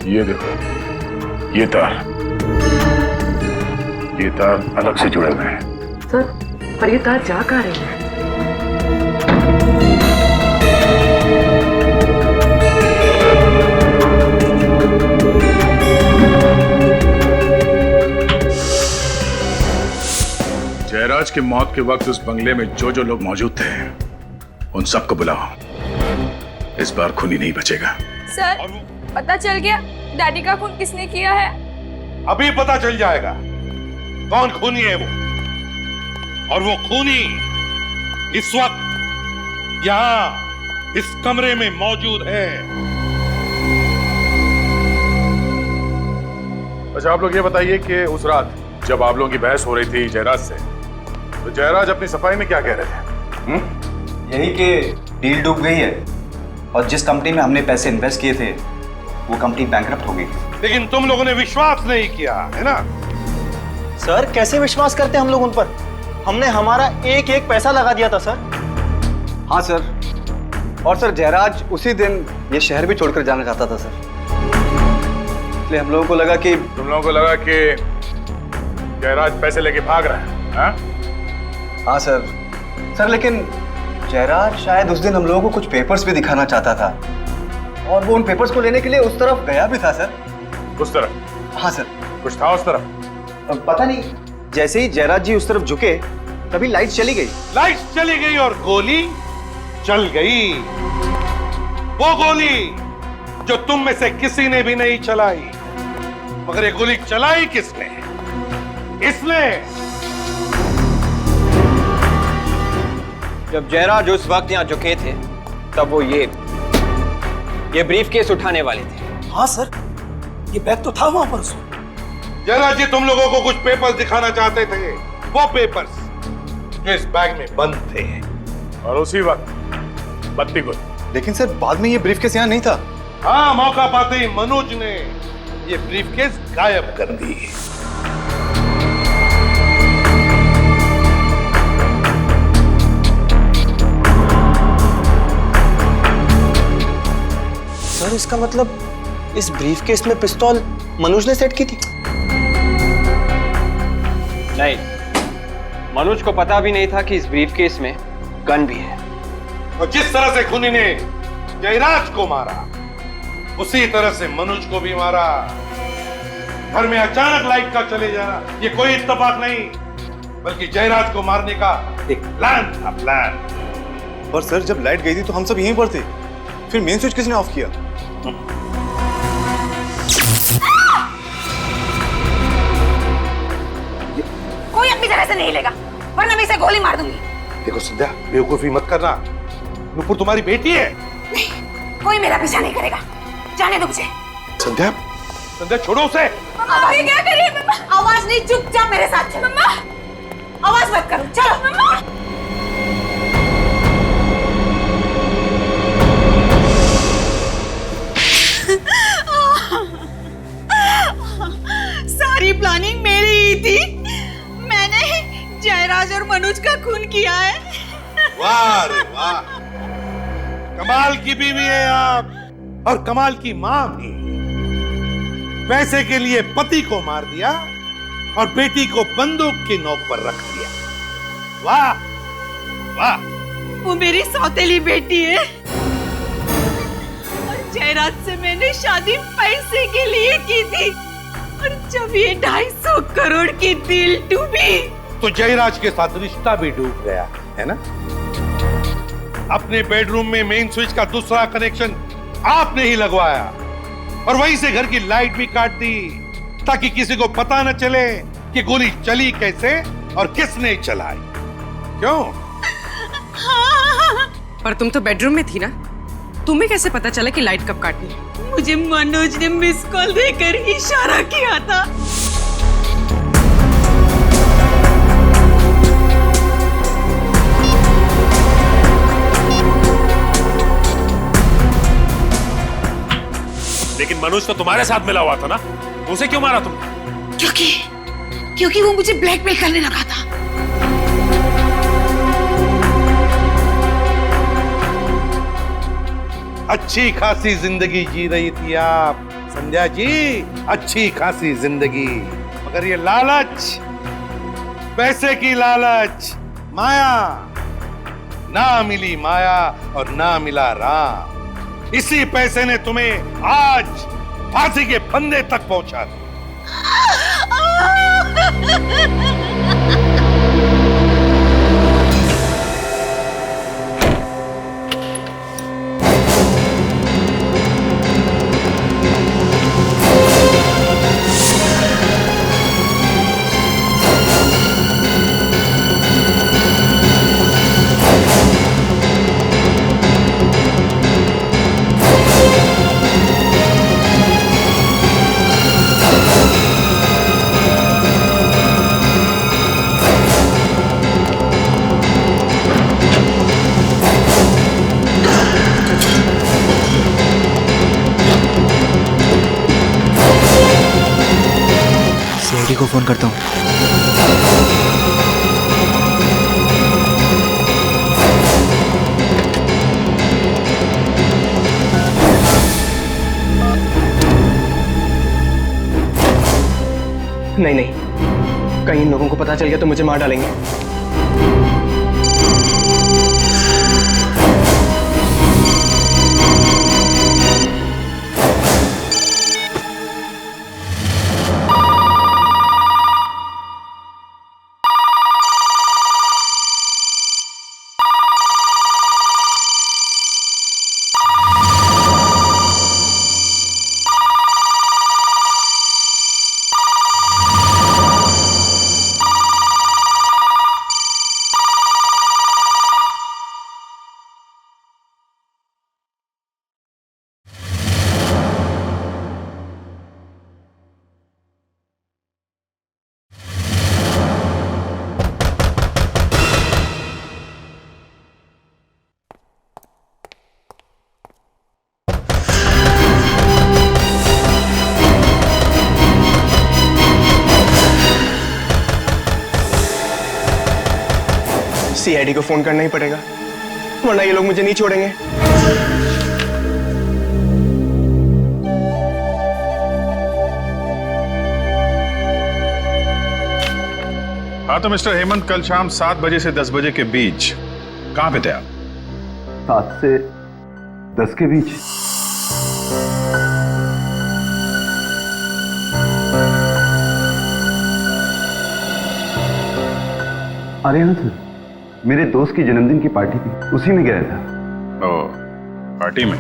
ये देखो, ये तार अलग से जुड़े हुए हैं। सर पर ये तार जा कहाँ रही है? जयराज की मौत के वक्त उस बंगले में जो जो लोग मौजूद थे उन सबको बुलाओ। इस बार खूनी नहीं बचेगा। सर पता चल गया डैडी का खून किसने किया है? अभी पता चल जाएगा कौन खूनी है वो, और वो खूनी इस वक्त यहाँ इस कमरे में मौजूद है। अच्छा, आप लोग ये बताइए कि उस रात जब आप लोगों की बहस हो रही थी जयराज से, तो जयराज अपनी सफाई में क्या कह रहे थे? यही कि डील डूब गई है और जिस कंपनी में हमने पैसे इन्वेस्ट किए थे वो कंपनी बैंकरप्ट हो गई। लेकिन तुम लोगों ने विश्वास नहीं किया है ना? सर कैसे विश्वास करते हम लोग उन पर? हमने हमारा एक एक पैसा लगा दिया था सर। हाँ सर, और सर जयराज उसी दिन ये शहर भी छोड़कर जाना चाहता था सर, इसलिए हम लोगों को लगा कि तुम लोगों को लगा कि जयराज पैसे लेके भाग रहा है? हाँ? हाँ सर लेकिन जयराज शायद उस दिन हम लोगों को कुछ पेपर्स भी दिखाना चाहता था और वो उन पेपर्स को लेने के लिए उस तरफ गया भी था सर। उस तरफ? हाँ सर। कुछ था उस तरफ? पता नहीं, जैसे ही जयराज जी उस तरफ झुके तभी लाइट चली गई। लाइट चली गई और गोली चल गई। वो गोली जो तुम में से किसी ने भी नहीं चलाई। मगर ये गोली चलाई किसने? इसने। जब जयराज उस वक्त यहाँ झुके थे तब वो ये ब्रीफकेस उठाने वाले थे। हाँ सर, ये बैग तो था वहां पर उसमें। जयराज जी तुम लोगों को कुछ पेपर्स दिखाना चाहते थे, वो पेपर्स जो इस बैग में बंद थे। और उसी वक्त बत्ती गुल। लेकिन सर बाद में ये ब्रीफकेस यहाँ नहीं था। हाँ, मौका पाते ही मनोज ने ये ब्रीफकेस गायब कर दी। सर इसका मतलब इस ब्रीफकेस में पिस्तौल मनोज ने सेट की थी? नहीं, मनोज को पता भी नहीं था कि इस ब्रीफकेस में गन भी है। और जिस तरह से खूनी ने जयराज को मारा उसी तरह से मनोज को भी मारा। घर में अचानक लाइट का चले जाना ये कोई इत्तेफाक नहीं, बल्कि जयराज को मारने का एक प्लान था। प्लान। पर सर जब लाइट गई थी तो हम सब यहीं पर थे, फिर मेन स्विच किसने ऑफ किया? कोई अपनी जगह से नहीं लेगा वरना मैं इसे गोली मार दूंगी। देखो संध्या, बेवकूफी मत करना। नुपुर तुम्हारी बेटी है। नहीं, कोई मेरा पीछा नहीं करेगा, जाने दो मुझे। संध्या, संध्या छोड़ो उसे। मम्मा ये क्या करिए? मम्मा आवाज नहीं, चुपचाप मेरे साथ चलो। मम्मा आवाज मत करो, चलो। मम्मा सारी प्लानिंग मेरी ही थी। मैंने जयराज और मनोज का खून किया है। वाह रे वाह, कमाल की बीवी है आप, और कमाल की मां भी। पैसे के लिए पति को मार दिया और बेटी को बंदूक की नोक पर रख दिया। वाह वाह। वो मेरी सौतेली बेटी है और जयराज से मैंने शादी पैसे के लिए की थी, और जब ये 250 करोड़ की डील डूबी तो जयराज के साथ रिश्ता भी डूब गया है ना? अपने बेडरूम में मेन स्विच का दूसरा कनेक्शन आपने ही लगवाया और वहीं से घर की लाइट भी काट दी ताकि किसी को पता न चले कि गोली चली कैसे और किसने चलाई। क्यों? पर तुम तो बेडरूम में थी ना, तुम्हें कैसे पता चला कि लाइट कब काटनी है? मुझे मनोज ने मिस कॉल देकर इशारा किया था। मनोज तो तुम्हारे साथ मिला हुआ था ना, तो उसे क्यों मारा तुमने? क्योंकि वो मुझे ब्लैकमेल करने लगा था। अच्छी खासी जिंदगी जी रही थी आप संध्या जी, अच्छी खासी जिंदगी, मगर ये लालच, पैसे की लालच, माया, ना मिली माया और ना मिला राम। इसी पैसे ने तुम्हें आज फांसी के फंदे तक पहुंचा दिया। सीआईडी को फोन करता हूँ। नहीं, कहीं इन लोगों को पता चल गया तो मुझे मार डालेंगे। सीआईडी को फोन करना ही पड़ेगा, वरना ये लोग मुझे नहीं छोड़ेंगे। हाँ तो मिस्टर हेमंत, कल शाम 7 बजे से 10 बजे के बीच कहां पे थे आप? 7 से 10 के बीच। अरे हाँ सर, मेरे दोस्त की जन्मदिन की पार्टी थी, उसी में गया था। ओ, पार्टी में?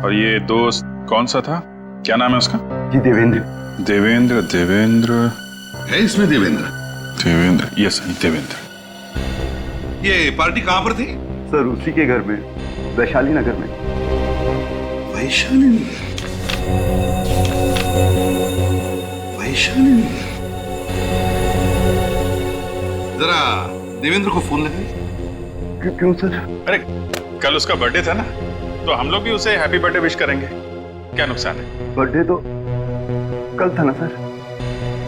और ये दोस्त कौन सा था? क्या नाम है उसका? जी देवेंद्र। देवेंद्र है इसमें देवेंद्र? यस देवेंद्र। ये पार्टी कहां पर थी? सर उसी के घर में, वैशाली नगर में। वैशाली नगर। जरा देवेंद्र को फोन लगाइए। क्यों सर? अरे कल उसका बर्थडे था ना, तो हम लोग भी उसे हैप्पी बर्थडे विश करेंगे, क्या नुकसान है? बर्थडे तो कल था ना सर।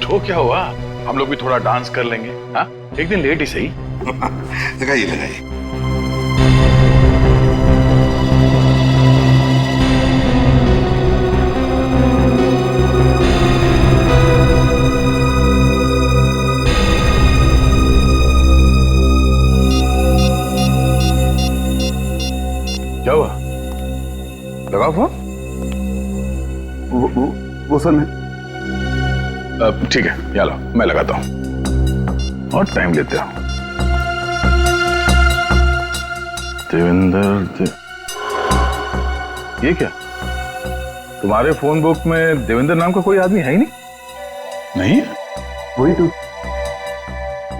तो क्या हुआ, हम लोग भी थोड़ा डांस कर लेंगे। हाँ, एक दिन लेट ही सही। लगाइए। क्या हुआ? लगाओ फोन। वो सर मैं। ठीक है, यहाँ लो, मैं लगाता हूँ और टाइम लेते हो। देवेंद्र ये क्या, तुम्हारे फोन बुक में देवेंद्र नाम का कोई आदमी है ही नहीं? नहीं, वही तो,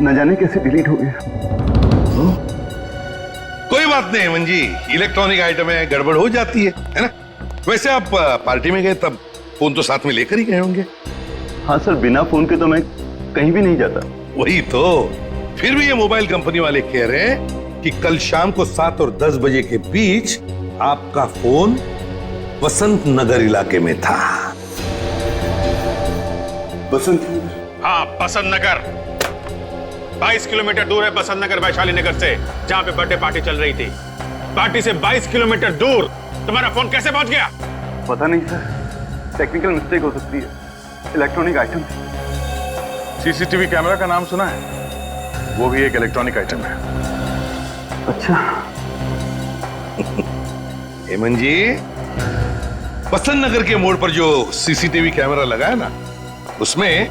न जाने कैसे डिलीट हो गया। कोई बात नहीं हेमंत जी, इलेक्ट्रॉनिक आइटम है, गड़बड़ हो जाती है ना? वैसे आप पार्टी में गए तब फोन तो साथ में लेकर ही गए होंगे। हाँ सर, बिना फोन के तो मैं कहीं भी नहीं जाता। वही तो, फिर भी ये मोबाइल कंपनी वाले कह रहे हैं कि कल शाम को 7 और 10 बजे के बीच आपका फोन वसंत नगर इलाके में था। बसंत? हाँ, बसंत नगर। 22 किलोमीटर दूर है बसंत नगर वैशाली नगर से, जहां पे बर्थडे पार्टी चल रही थी। पार्टी से 22 किलोमीटर दूर तुम्हारा फोन कैसे पहुंच गया? पता नहीं सर, टेक्निकल मिस्टेक हो सकती है। Electronic item. सीसीटीवी कैमरा का नाम सुना है? वो भी एक इलेक्ट्रॉनिक आइटम है। अच्छा। हेमंत जी, बसंत नगर के मोड़ पर जो सीसीटीवी कैमरा लगा है ना, उसमें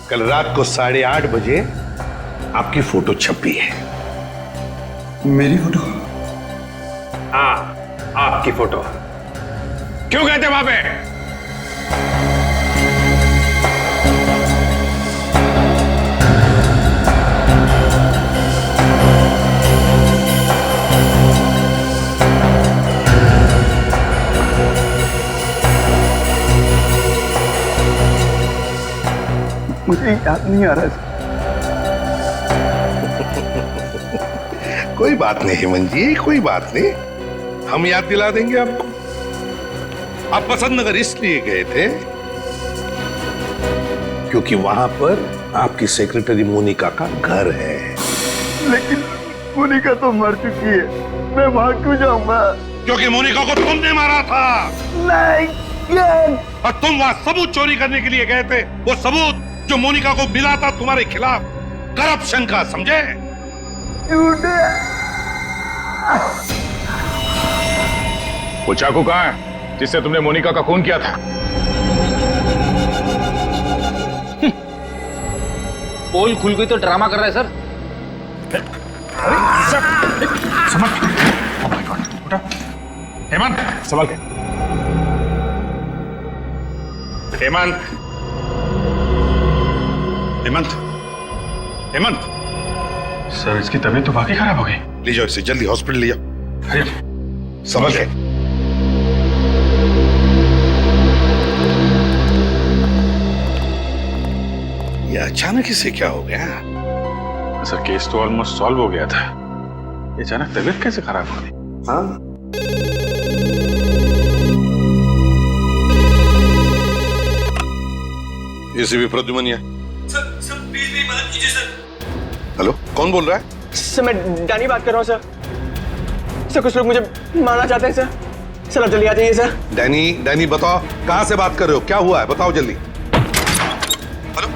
कल रात को 8:30 बजे आपकी फोटो छपी है। मेरी फोटो? हाँ, आपकी फोटो। क्यों गए थे वहां पे? मुझे याद नहीं आ रहा। कोई बात नहीं हेमंत जी, कोई बात नहीं, हम याद दिला देंगे आपको। आप बसंत नगर इसलिए गए थे क्योंकि वहां पर आपकी सेक्रेटरी मोनिका का घर है। लेकिन मोनिका तो मर चुकी है, मैं वहां क्यों जाऊंगा? क्योंकि मोनिका को तुमने मारा था। नहीं। और तुम वहां सबूत चोरी करने के लिए गए थे, वो सबूत जो मोनिका को मिला था तुम्हारे खिलाफ करप्शन का, समझे? वो चाकू कहाँ है जिससे तुमने मोनिका का खून किया था? पोल खुल गई तो ड्रामा कर रहा है सर। हेमंत, सवाल के। हेमंत, हेमंत, हेमंत। सर, इसकी तबीयत तो वाकई खराब हो गई। ले जाओ इसे, जल्दी हॉस्पिटल ले जाओ। अरे समझ गए? ये अचानक इसे क्या हो गया? सर, केस तो ऑलमोस्ट सॉल्व हो गया था, ये अचानक तबीयत कैसे खराब हो गई? हाँ, एसीपी प्रद्युमन है। सर प्लीज मेरी मदद कीजिए सर। हेलो, कौन बोल रहा है? सर, मैं डैनी बात कर रहा हूँ सर। सर, कुछ लोग मुझे मारना चाहते हैं सर। सर, आप जल्दी आ जाइए सर। डैनी बताओ, कहां से बात कर रहे हो? क्या हुआ है, बताओ जल्दी। Hello,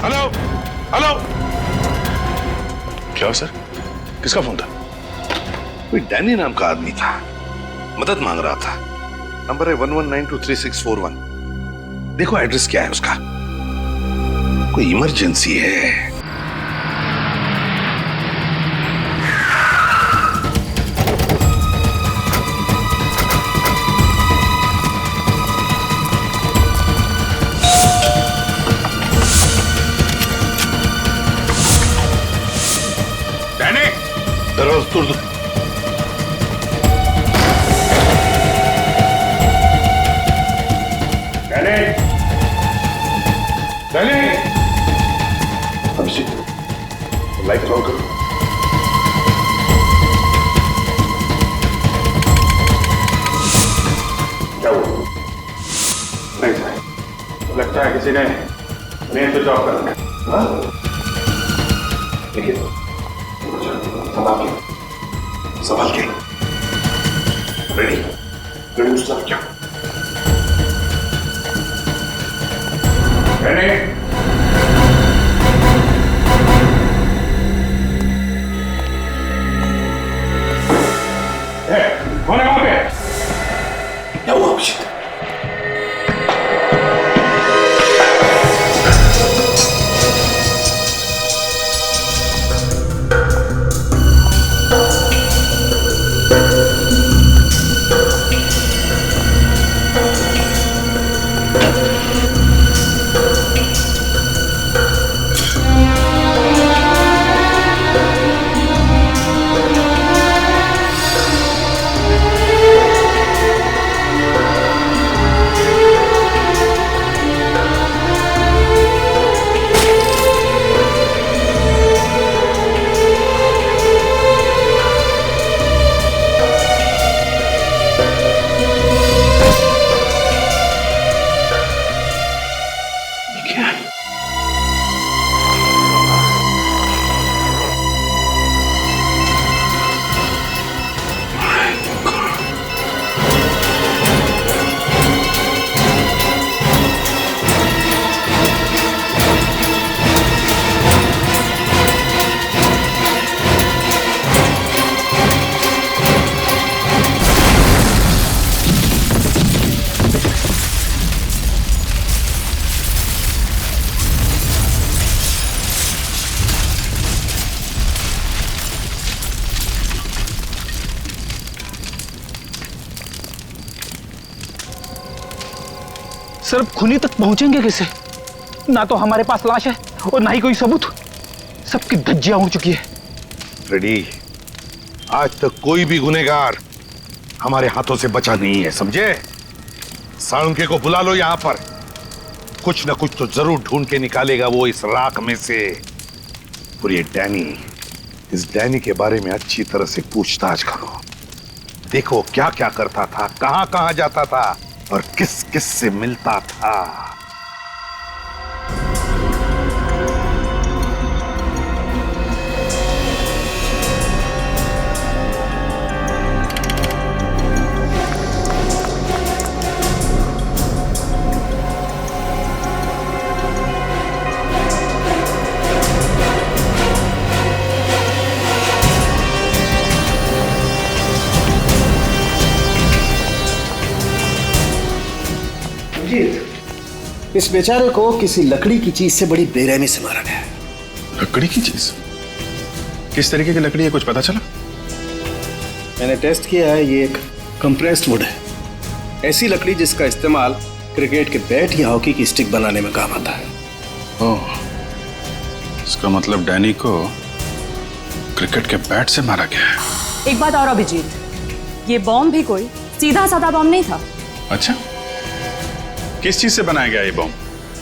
hello, hello. क्या सर, किसका फोन था? कोई डैनी नाम का आदमी था, मदद मांग रहा था। नंबर है 11923641। देखो एड्रेस क्या है उसका। कोई इमरजेंसी है। डैनी, दरवाजा तोड़ दो। अभिषेक, लाइट ऑन करो। क्या हुआ? नहीं सर, लगता है किसी ने मेन स्विच ऑफ कर दिया। देखिए, संभाल के। रेडी उस तरफ क्या? कौन है वहां पे? क्या हुआ अभिषेक? सर खूनी तक पहुंचेंगे कैसे? ना तो हमारे पास लाश है और ना ही कोई सबूत। सबकी धज्जियां उड़ चुकी है। फ्रेडी, आज तक कोई भी गुनहगार हमारे हाथों से बचा नहीं है, समझे? साळुंके को बुला लो यहां पर। कुछ ना कुछ तो जरूर ढूंढ के निकालेगा वो इस राख में से। और ये डैनी, इस डैनी के बारे में अच्छी तरह से पूछताछ करो। देखो क्या क्या करता था, कहां कहां जाता था और किस किस से मिलता था। इस बेचारे को किसी लकड़ी की चीज से बड़ी बेरहमी से मारा गया है। लकड़ी की चीज? किस तरीके की लकड़ी है, कुछ पता चला? मैंने टेस्ट किया है, ये एक कंप्रेस्ड वुड है। ऐसी लकड़ी जिसका इस्तेमाल क्रिकेट के बैट या हॉकी की स्टिक बनाने में काम आता है। ओह, इसका मतलब डैनी को क्रिकेट के बैट से मारा गया है। एक बात और अभिजीत, ये बॉम्ब भी कोई सीधा साधा बॉम्ब नहीं था। अच्छा, किस चीज से बनाया गया ये बॉम्ब?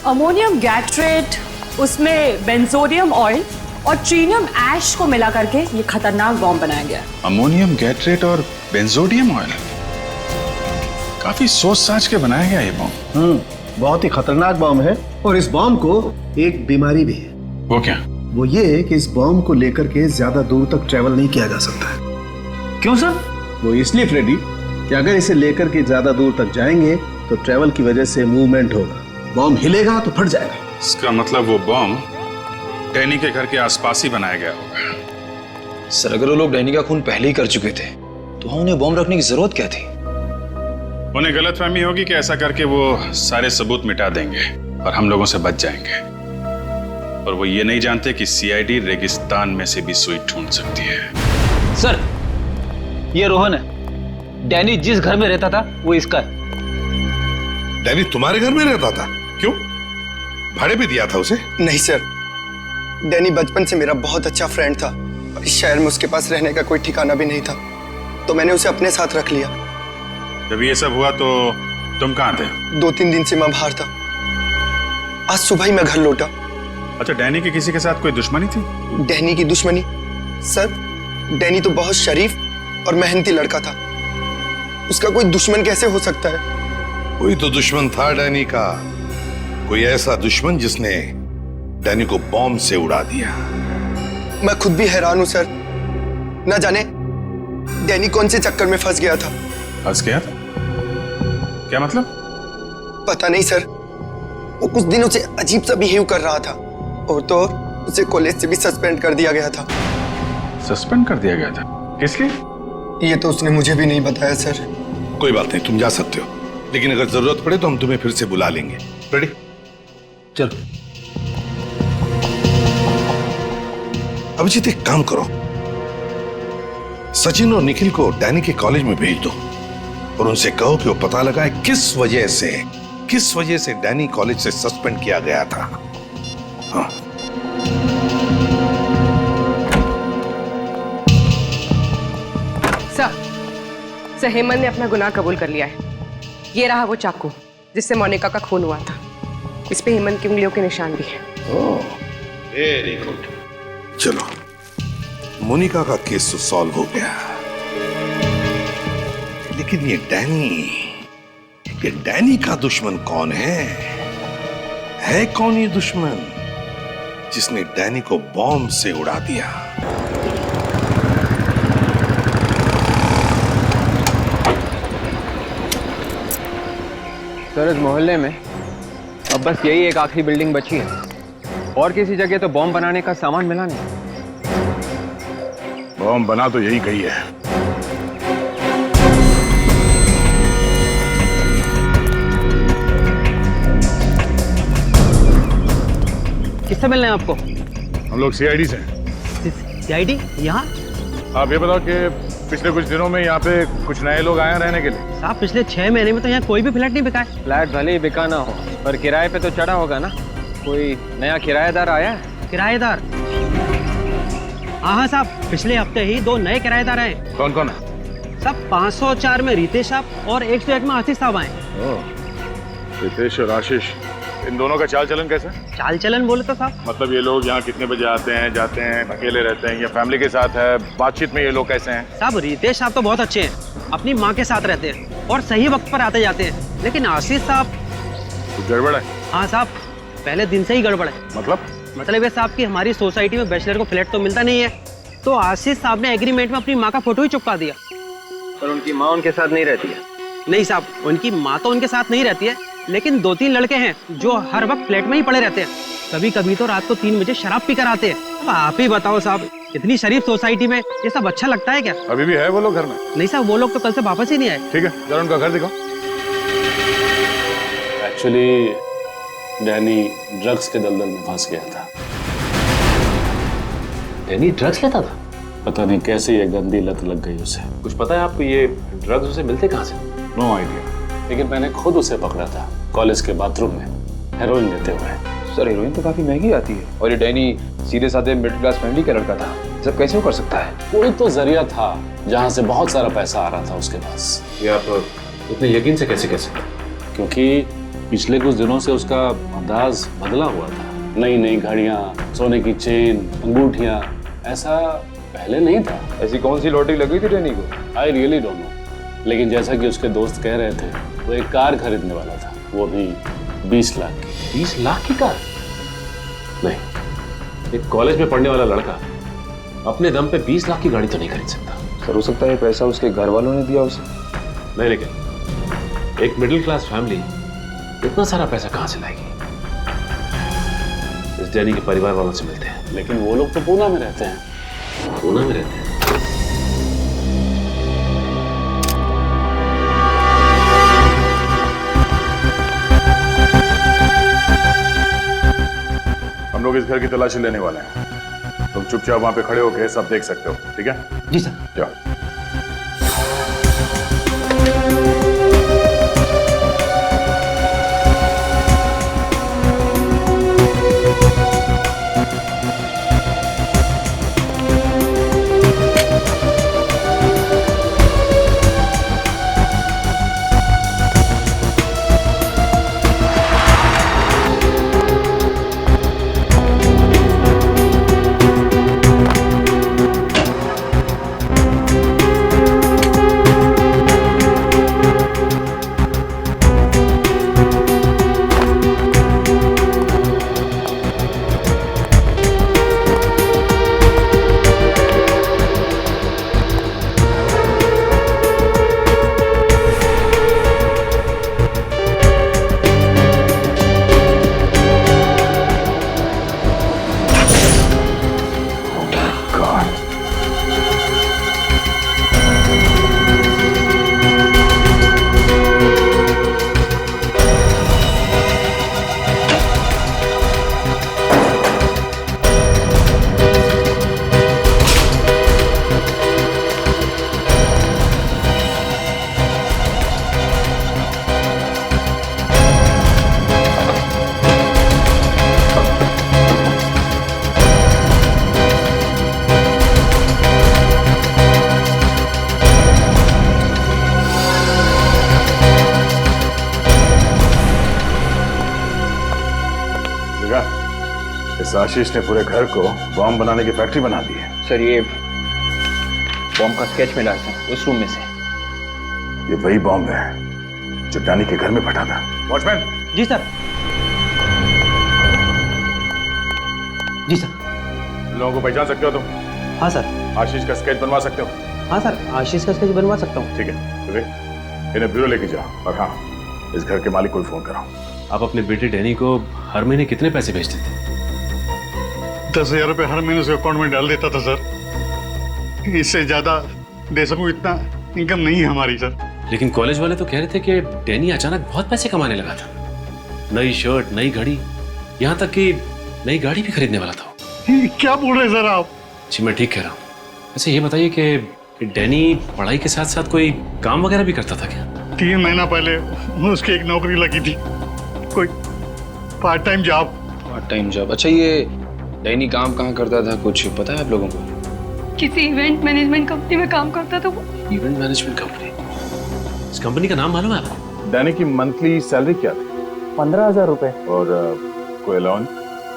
अमोनियम गैट्रेट, उसमें बेंजोडियम ऑयल और ट्रीनियम ऐश को मिला करके ये खतरनाक बॉम्ब बनाया गया। अमोनियम गैट्रेट और बेंजोडियम ऑयल, काफी सोच साच के बनाया गया ये बॉम्ब। बहुत ही खतरनाक बॉम्ब है। और इस बॉम्ब को एक बीमारी भी है। वो क्या? वो ये कि इस बॉम्ब को लेकर के ज्यादा दूर तक ट्रेवल नहीं किया जा सकता है। क्यों सर? वो इसलिए फ्रेडी कि अगर इसे लेकर के ज्यादा दूर तक जाएंगे तो ट्रेवल की वजह से मूवमेंट होगा, बॉम्ब हिलेगा तो फट जाएगा। इसका मतलब वो बॉम्ब डैनी के घर के आसपास ही बनाया गया होगा। सर, अगर वो लोग डैनी का खून पहले ही कर चुके थे तो वहां उन्हें बॉम्ब रखने की जरूरत क्या थी? उन्हें गलतफहमी होगी कि ऐसा करके वो सारे सबूत मिटा देंगे और हम लोगों से बच जाएंगे। और वो ये नहीं जानते कि सीआईडी रेगिस्तान में से भी सुई ढूंढ सकती है। सर, ये रोहन है। डैनी जिस घर में रहता था वो इसका है। डैनी तुम्हारे घर में रहता था? क्यों, भाड़े पे दिया था उसे? नहीं सर, डैनी बचपन से मेरा बहुत अच्छा फ्रेंड था और इस शहर में उसके पास रहने का कोई ठिकाना भी नहीं था, तो मैंने उसे अपने साथ रख लिया। जब ये सब हुआ तो तुम कहाँ थे? 2-3 दिन से मैं बाहर था। आज सुबह ही मैं घर लौटा। अच्छा, डैनी की किसी के साथ कोई दुश्मनी थी? डैनी की दुश्मनी? सर, डैनी तो बहुत शरीफ और मेहनती लड़का था, उसका कोई दुश्मन कैसे हो सकता है? कोई तो दुश्मन था डैनी का, कोई ऐसा दुश्मन जिसने डैनी को बॉम्ब से उड़ा दिया। मैं खुद भी हैरान हूं सर, ना जाने डैनी कौन से चक्कर में फंस गया था। फंस गया? क्या मतलब? पता नहीं सर, वो कुछ दिनों से अजीब सा बिहेव कर रहा था और तो उसे कॉलेज से भी सस्पेंड कर दिया गया था। सस्पेंड कर दिया गया था? किस लिए? ये तो उसने मुझे भी नहीं बताया सर। कोई बात नहीं, तुम जा सकते हो, लेकिन अगर जरूरत पड़े तो हम तुम्हें फिर से बुला लेंगे। रेडी? चलो। अभिजीत, एक काम करो, सचिन और निखिल को डैनी के कॉलेज में भेज दो और उनसे कहो कि वो पता लगाए किस वजह से डैनी कॉलेज से सस्पेंड किया गया था। हाँ। सर, हेमंत ने अपना गुनाह कबूल कर लिया है। ये रहा वो चाकू जिससे मोनिका का खून हुआ था। इस पे हेमंत की उंगलियों के निशान भी है। ओह, वेरी गुड। चलो, मोनिका का केस तो सॉल्व हो गया, लेकिन ये डैनी का दुश्मन कौन है? कौन ये दुश्मन जिसने डैनी को बॉम्ब से उड़ा दिया? सर, इस मोहल्ले में अब बस यही एक आखिरी बिल्डिंग बची है और किसी जगह तो बॉम्ब बनाने का सामान मिला नहीं। बॉम्ब बना तो यही गई है। किससे मिलना है आपको? हम लोग सीआईडी से। सीआईडी? यहाँ? आप ये बताओ कि पिछले कुछ दिनों में यहाँ पे कुछ नए लोग आए हैं रहने के लिए? साहब पिछले 6 महीने में तो यहाँ कोई भी फ्लैट नहीं बिका है। फ्लैट भले ही बिका ना हो, पर किराए पे तो चढ़ा होगा ना। कोई नया किराएदार आया है? किराएदार? हाँ साहब, पिछले हफ्ते ही 2 नए किराएदार आए। कौन कौन है? साहब 504 में रितेश साहब और 101 में आशीष साहब आए। रितेश और आशीष, इन दोनों का चाल चलन कैसा है? चाल चलन बोले तो साहब, मतलब ये लोग यहाँ कितने बजे आते हैं, जाते हैं, अकेले रहते हैं या फैमिली के साथ है? बातचीत में ये लोग कैसे हैं? साहब रितेश साहब तो बहुत अच्छे हैं, अपनी माँ के साथ रहते हैं और सही वक्त पर आते जाते हैं। लेकिन आशीष साहब कुछ गड़बड़ है? हाँ साहब, पहले दिन से ही गड़बड़ है। मतलब ये साहब की हमारी सोसाइटी में बैचलर को फ्लैट तो मिलता नहीं है, तो आशीष साहब ने एग्रीमेंट में अपनी माँ का फोटो ही चिपका दिया। पर उनकी माँ उनके साथ नहीं रहती है? नहीं साहब, उनकी माँ तो उनके साथ नहीं रहती है, लेकिन 2-3 लड़के हैं जो हर वक्त फ्लैट में ही पड़े रहते हैं। कभी कभी तो रात को 3 बजे शराब पी कर आते हैं। अब आप ही बताओ साहब, इतनी शरीफ सोसाइटी में ये सब अच्छा लगता है क्या? अभी भी है वो लोग घर में? नहीं साहब, वो लोग तो कल से वापस ही नहीं आए। ठीक है, जरा उनका घर दिखाओ। एक्चुअली डैनी ड्रग्स के दलदल में फंस गया था। डैनी ड्रग्स लेता था? पता नहीं कैसे ये गंदी लत लग गई उसे। कुछ पता है आपको ये ड्रग्स उसे मिलते कहाँ से? No idea. लेकिन मैंने खुद उसे पकड़ा था कॉलेज के बाथरूम में हेरोइन लेते हुए। सर हेरोइन तो काफी महंगी आती है, और ये डैनी सीधे साधे मिडिल क्लास फैमिली का लड़का था, सब कैसे वो कर सकता है? कोई तो जरिया था जहाँ से बहुत सारा पैसा आ रहा था उसके पास। ये आप इतने यकीन से कैसे कह सकते? क्योंकि पिछले कुछ दिनों से उसका अंदाज बदला हुआ था। नई नई घड़ियां, सोने की चेन, अंगूठियां, ऐसा पहले नहीं था। ऐसी कौन सी लॉटरी लगी थी डैनी को? आई रियली डोंट नो, लेकिन जैसा कि उसके दोस्त कह रहे थे, वो एक कार खरीदने वाला था, वो भी 20 लाख की। 20 लाख की कार? नहीं, एक कॉलेज में पढ़ने वाला लड़का अपने दम पे 20 लाख की गाड़ी तो नहीं खरीद सकता। सर हो सकता है पैसा उसके घर वालों ने दिया उसे। नहीं, लेकिन एक मिडिल क्लास फैमिली इतना सारा पैसा कहां से लाएगी? इस डैनी के परिवार वालों से मिलते हैं। लेकिन वो लोग तो पूना में रहते हैं। पूना में रहते हैं? हम लोग इस घर की तलाशी लेने वाले हैं। तुम चुपचाप वहां पे खड़े होकर सब देख सकते हो, ठीक है? जी सर। जाओ। इस आशीष ने पूरे घर को बॉम्ब बनाने की फैक्ट्री बना दी है। सर ये बॉम्ब का स्केच मिला है उस रूम में से। ये वही बॉम्ब है जो डैनी के घर में फटा था। वॉचमैन। जी सर। जी सर। लोगों को पहचान सकते हो तुम? हाँ सर। आशीष का स्केच बनवा सकते हो? हाँ सर, आशीष का स्केच बनवा सकता हूँ। ठीक है, तो देख इन्हें ब्यूरो लेके जाओ, और हाँ इस घर के मालिक को फोन कराओ। आप अपने बेटे डैनी को हर महीने कितने पैसे भेजते थे? 10,000 रुपये हर महीने उसके अकाउंट में डाल देता था सर। इससे ज्यादा दे सकूं इतना इनकम नहीं है हमारी सर। लेकिन कॉलेज वाले तो कह रहे थे कि डैनी अचानक बहुत पैसे कमाने लगा था। नई शर्ट, नई घड़ी, यहाँ तक कि नई गाड़ी भी खरीदने वाला था। क्या बोल रहे सर आप? जी मैं ठीक कह रहा हूँ। अच्छा ये बताइए कि डैनी पढ़ाई के साथ साथ कोई काम वगैरह भी करता था क्या? 3 महीना पहले उसकी एक नौकरी लगी थी, कोई part time job. Part time job? अच्छा, ये डैनी काम कहाँ करता था, कुछ पता है आप लोगों को? किसी इवेंट मैनेजमेंट कंपनी में काम करता था वो। Event management company? इस कंपनी का नाम मालूम है आपको? डैनी की मंथली सैलरी क्या थी? 15,000 रुपए। और कोई अलाउंस?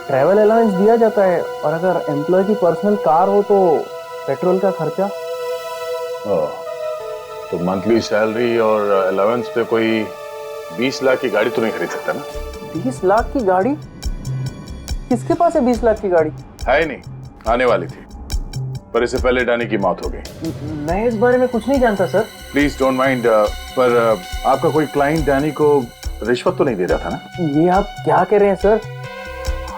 ट्रैवल अलाउंस दिया जाता है, और अगर एम्प्लॉय की पर्सनल कार हो तो पेट्रोल का खर्चा। तो मंथली सैलरी और अलाउंस पे कोई 20 लाख की गाड़ी तो नहीं खरीद सकता ना? 20 लाख की गाड़ी? किसके पास है 20 लाख की गाड़ी? है ही नहीं, आने वाली थी, पर इससे पहले डैनी की मौत हो गई। मैं इस बारे में कुछ नहीं जानता सर। प्लीज डोंट माइंड, पर आपका कोई क्लाइंट डैनी को रिश्वत तो नहीं दे रहा था ना? ये आप क्या कह रहे हैं सर?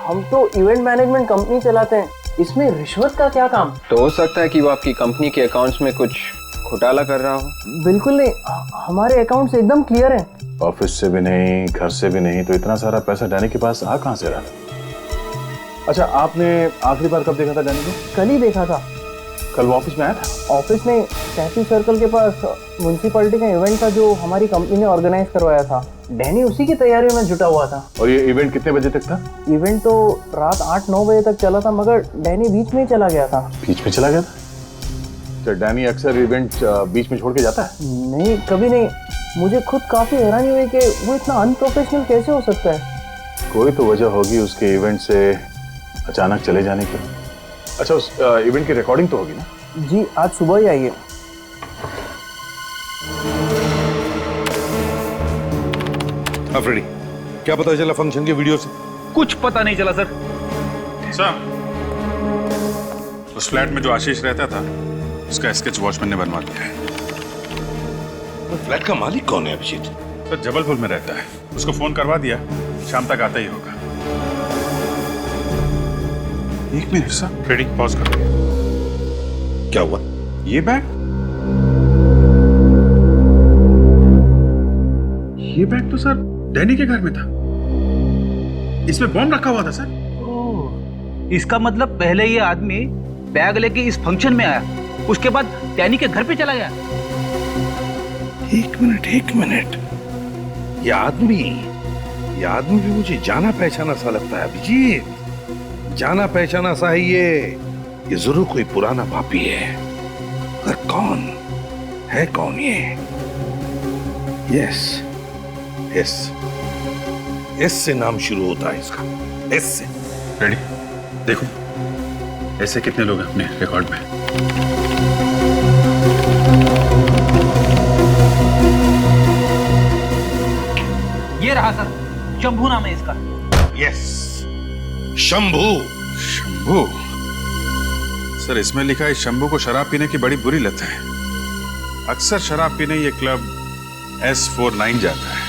हम तो इवेंट मैनेजमेंट कंपनी चलाते हैं, इसमें रिश्वत का क्या काम? तो हो सकता है कि वो आपकी कंपनी के अकाउंट्स में कुछ घोटाला कर रहा हो। बिल्कुल नहीं, हमारे अकाउंट्स एकदम क्लियर हैं। ऑफिस से भी नहीं, घर से भी नहीं, तो इतना सारा पैसा डैनी के पास आ कहां से रहा? अच्छा, आपने आखिरी बार कब देखा था डैनी को? कल ही देखा था। कल वो ऑफिस में आया था? ऑफिस में तहसील सर्कल के पास म्युनिसिपैलिटी का इवेंट था जो हमारी कंपनी ने ऑर्गेनाइज करवाया था। डैनी उसी की तैयारियों में जुटा हुआ था। और ये इवेंट कितने बजे तक था? इवेंट तो रात 8-9 बजे तक चला था, मगर डैनी बीच में ही चला गया था। बीच में चला गया था? तो डैनी अक्सर इवेंट बीच में छोड़ के जाता है? नहीं, कभी नहीं। मुझे खुद काफी हैरानी हुई कि वो इतना अनप्रोफेशनल कैसे हो सकता है। कोई तो वजह होगी उसके इवेंट से अचानक चले जाने की। अच्छा, उस इवेंट की रिकॉर्डिंग तो होगी ना? जी, आज सुबह ही आई है। हाँ फ्रेडी, क्या पता चला फंक्शन के वीडियो से? कुछ पता नहीं चला सर। सर, उस फ्लैट में जो आशीष रहता था उसका स्केच वॉचमैन ने बनवा दिया है। तो फ्लैट का मालिक कौन है अभिजीत? सर, जबलपुर में रहता है, उसको फोन करवा दिया, शाम तक आता ही होगा। 1 मिनट सर, फ्रेडी पॉज करो। क्या हुआ? ये बैग? ये बैग तो सर डैनी के घर में था, इसमें बॉम्ब रखा हुआ था सर। इसका मतलब पहले ये आदमी बैग लेके इस फंक्शन में आया, उसके बाद डैनी के घर पे चला गया। एक मिनट, ये आदमी भी मुझे जाना पहचाना सा लगता है अभिजीत। जाना पहचाना सा है ये जरूर कोई पुराना पापी है। पर कौन ये? एस से नाम शुरू होता है इसका, एस से। रेडी? देखो ऐसे कितने लोग हैं अपने रिकॉर्ड में। ये रहा सर, शंभू नाम है इसका। यस, शंभू। सर, इसमें लिखा है शंभू को शराब पीने की बड़ी बुरी लत है। अक्सर शराब पीने ये क्लब S49 जाता है।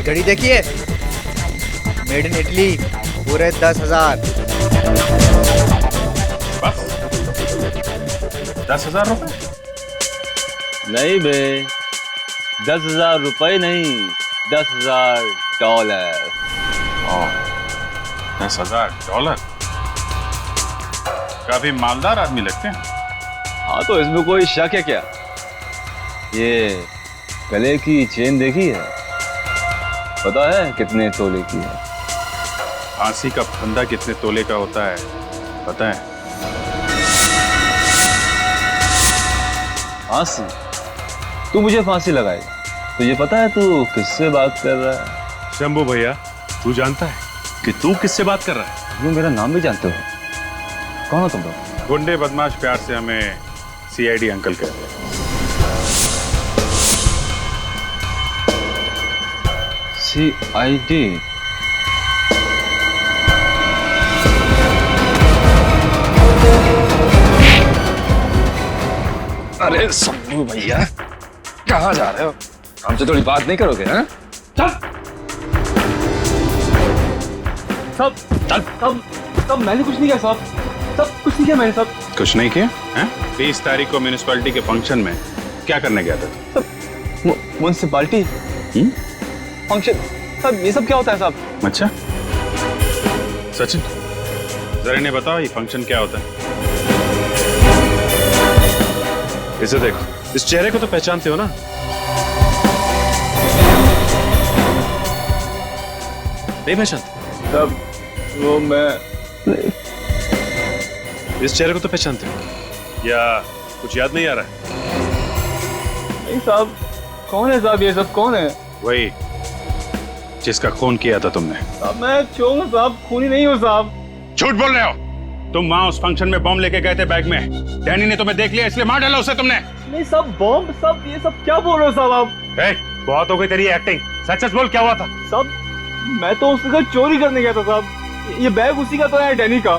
घड़ी देखिए, मेड इन इटली, पूरे 10,000। बस 10,000 रुपए? नहीं बे, 10,000 रुपए नहीं, $10,000। 10,000? काफी मालदार आदमी लगते हैं। हाँ, तो इसमें कोई शक है क्या? ये गले की चेन देखी है? पता है कितने तोले की है? फांसी का फंदा कितने तोले का होता है पता है? फांसी? तू मुझे फांसी लगाए? तुझे पता है तू किससे बात कर रहा है? शंभू भैया, तू जानता है कि तू किससे बात कर रहा है? तुम मेरा नाम भी जानते हो? कौन हो तुम लोग? गुंडे बदमाश प्यार से हमें CID अंकल कहते हैं। CID? अरे सब्बू भैया कहाँ जा रहे हो? हमसे थोड़ी बात नहीं करोगे? हैं? सब मैंने कुछ नहीं किया साहब, सब कुछ नहीं किया मैंने साहब। कुछ नहीं किया? हैं? 20 तारीख को म्यूनिसिपैलिटी के फंक्शन में क्या करने गया था? म्युनिसिपालिटी फंक्शन साहब, ये सब क्या होता है साहब? अच्छा सचिन, जरा इन्हें बताओ ये फंक्शन क्या होता है? इसे देखो, इस चेहरे को तो पहचानते हो ना? नहीं पहचानते? तब वो मैं इस चेहरे को तो पहचानते हो या कुछ याद नहीं आ रहा है? नहीं साहब, कौन है साहब? ये सब कौन है? वही जिसका खून किया था तुमने। साहब मैं चोर हूँ साहब, खूनी नहीं हूँ साहब। झूठ बोल रहे हो तुम। वहां उस फंक्शन में बॉम्ब लेके गए थे बैग में। डैनी ने तुम्हें देख लिया इसलिए मार डाला उसे तुमने। नहीं साहब, बॉम्ब सब ये सब क्या बोल रहे हो साहब आप? बहुत हो गई तेरी एक्टिंग, सच सच बोल क्या हुआ था? साहब मैं तो उसके घर चोरी करने गया था साहब। ये बैग उसी का तो है, डैनी का।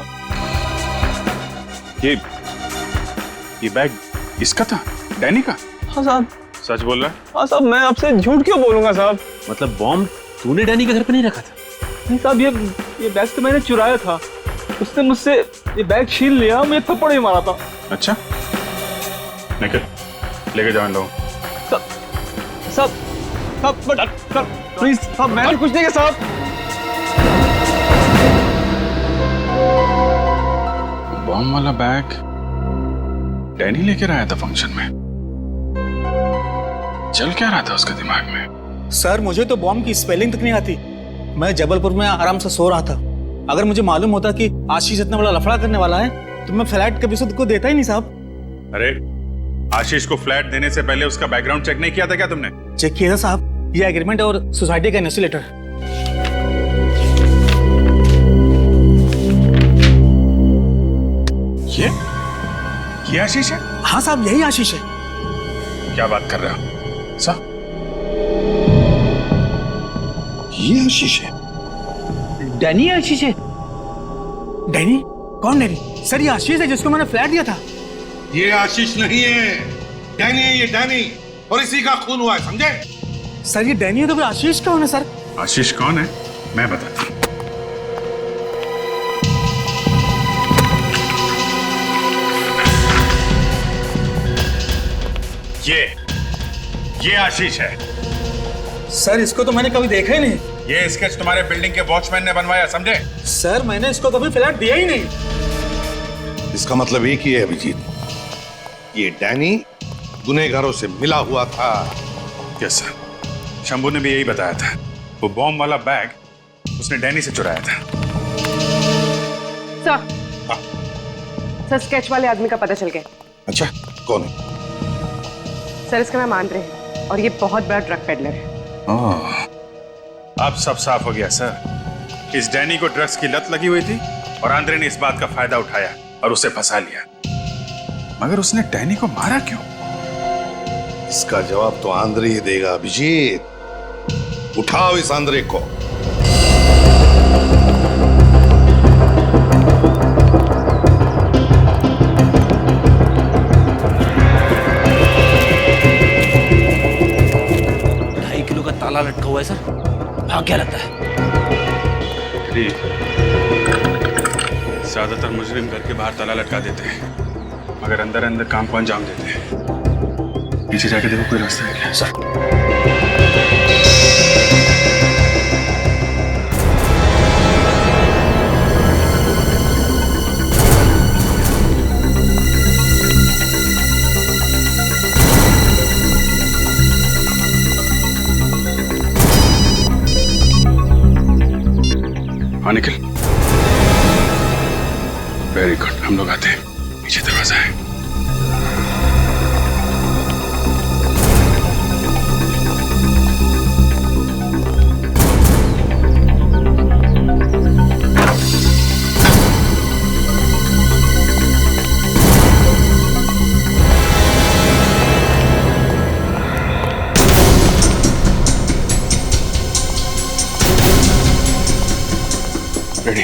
ये बैग इसका था? डैनी का? हाँ साहब। सच बोल रहा है? हाँ साहब, मैं आपसे झूठ क्यों बोलूंगा साहब? मतलब बॉम्ब तूने डैनी के घर पे नहीं रखा था? नहीं साहब, ये बैग तो मैंने चुराया था। उसने मुझसे ये बैग छीन लिया, मुझे थप्पड़ ही मारा था। अच्छा निकल, लेके जाओ इन लोगों। सब प्लीज साहब, मैंने कुछ नहीं किया साहब। बॉम्ब वाला बैग डैनी लेकर आया था फंक्शन में। चल क्या रहा था उसके दिमाग में? सर मुझे तो बॉम्ब की स्पेलिंग तक नहीं आती। मैं जबलपुर में आराम से सो रहा था। अगर मुझे मालूम होता कि आशीष इतना बड़ा लफड़ा करने वाला है तो मैं फ्लैट कभी से को देता ही नहीं साहब। अरे आशीष को फ्लैट देने से पहले उसका बैकग्राउंड चेक नहीं किया था क्या तुमने? चेक किया था साहब, ये एग्रीमेंट और सोसाइटी का एनओसी लेटर। ये आशीष है? हाँ साहब, यही आशीष है। क्या बात कर रहे हो साहब? ये आशीष है? डैनी आशीष है? डैनी? कौन डैनी? सर ये आशीष है जिसको मैंने फ्लैट दिया था। ये आशीष नहीं है, डैनी है ये, डैनी। और इसी का खून हुआ है, समझे? सर ये डैनी है तो फिर आशीष कौन है सर? आशीष कौन है मैं बताता हूं। ये आशीष है। सर इसको तो मैंने कभी देखा ही नहीं। ये स्केच तुम्हारे बिल्डिंग के वॉचमैन ने बनवाया, समझे? सर मैंने इसको कभी फ्लैट दिया ही नहीं। इसका मतलब एक ही है अभिजीत, ये डैनी गुनहगारों से मिला हुआ था। यस सर, शंभू ने भी यही बताया था। वो बॉम्ब वाला बैग उसने डैनी से चुराया था। सर स्केच वाले आदमी का पता चल गया। अच्छा कौन है? सर इसका नाम आंद्रे है और ये बहुत बड़ा ड्रग पेडलर है। अब सब साफ हो गया सर। इस डैनी को ड्रग्स की लत लगी हुई थी और आंद्रे ने इस बात का फायदा उठाया और उसे फंसा लिया। मगर उसने डैनी को मारा क्यों? इसका जवाब तो आंद्रे ही देगा अभिजीत। उठाओ इस आंद्रे को। ताला लटका हुआ है सर, भाग क्या लगता है? ज्यादातर मुजरिम घर के बाहर ताला लटका देते हैं मगर अंदर अंदर काम को अंजाम देते हैं। पीछे जाके देखो कोई रास्ता है क्या? सर हाँ निकल। वेरी गुड, हम लोग आते हैं। पीछे दरवाजा है। रेडी?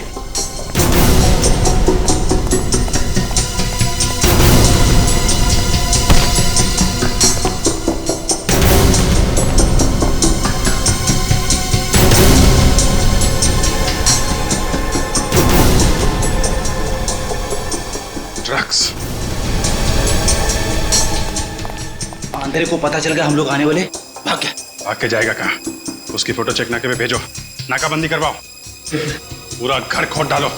आंधरे को पता चल गया हम लोग आने वाले, भाग गया। भाग के जाएगा कहाँ? उसकी फोटो चेक नाके पे भेजो, नाकाबंदी करवाओ, पूरा घर खोद डालो।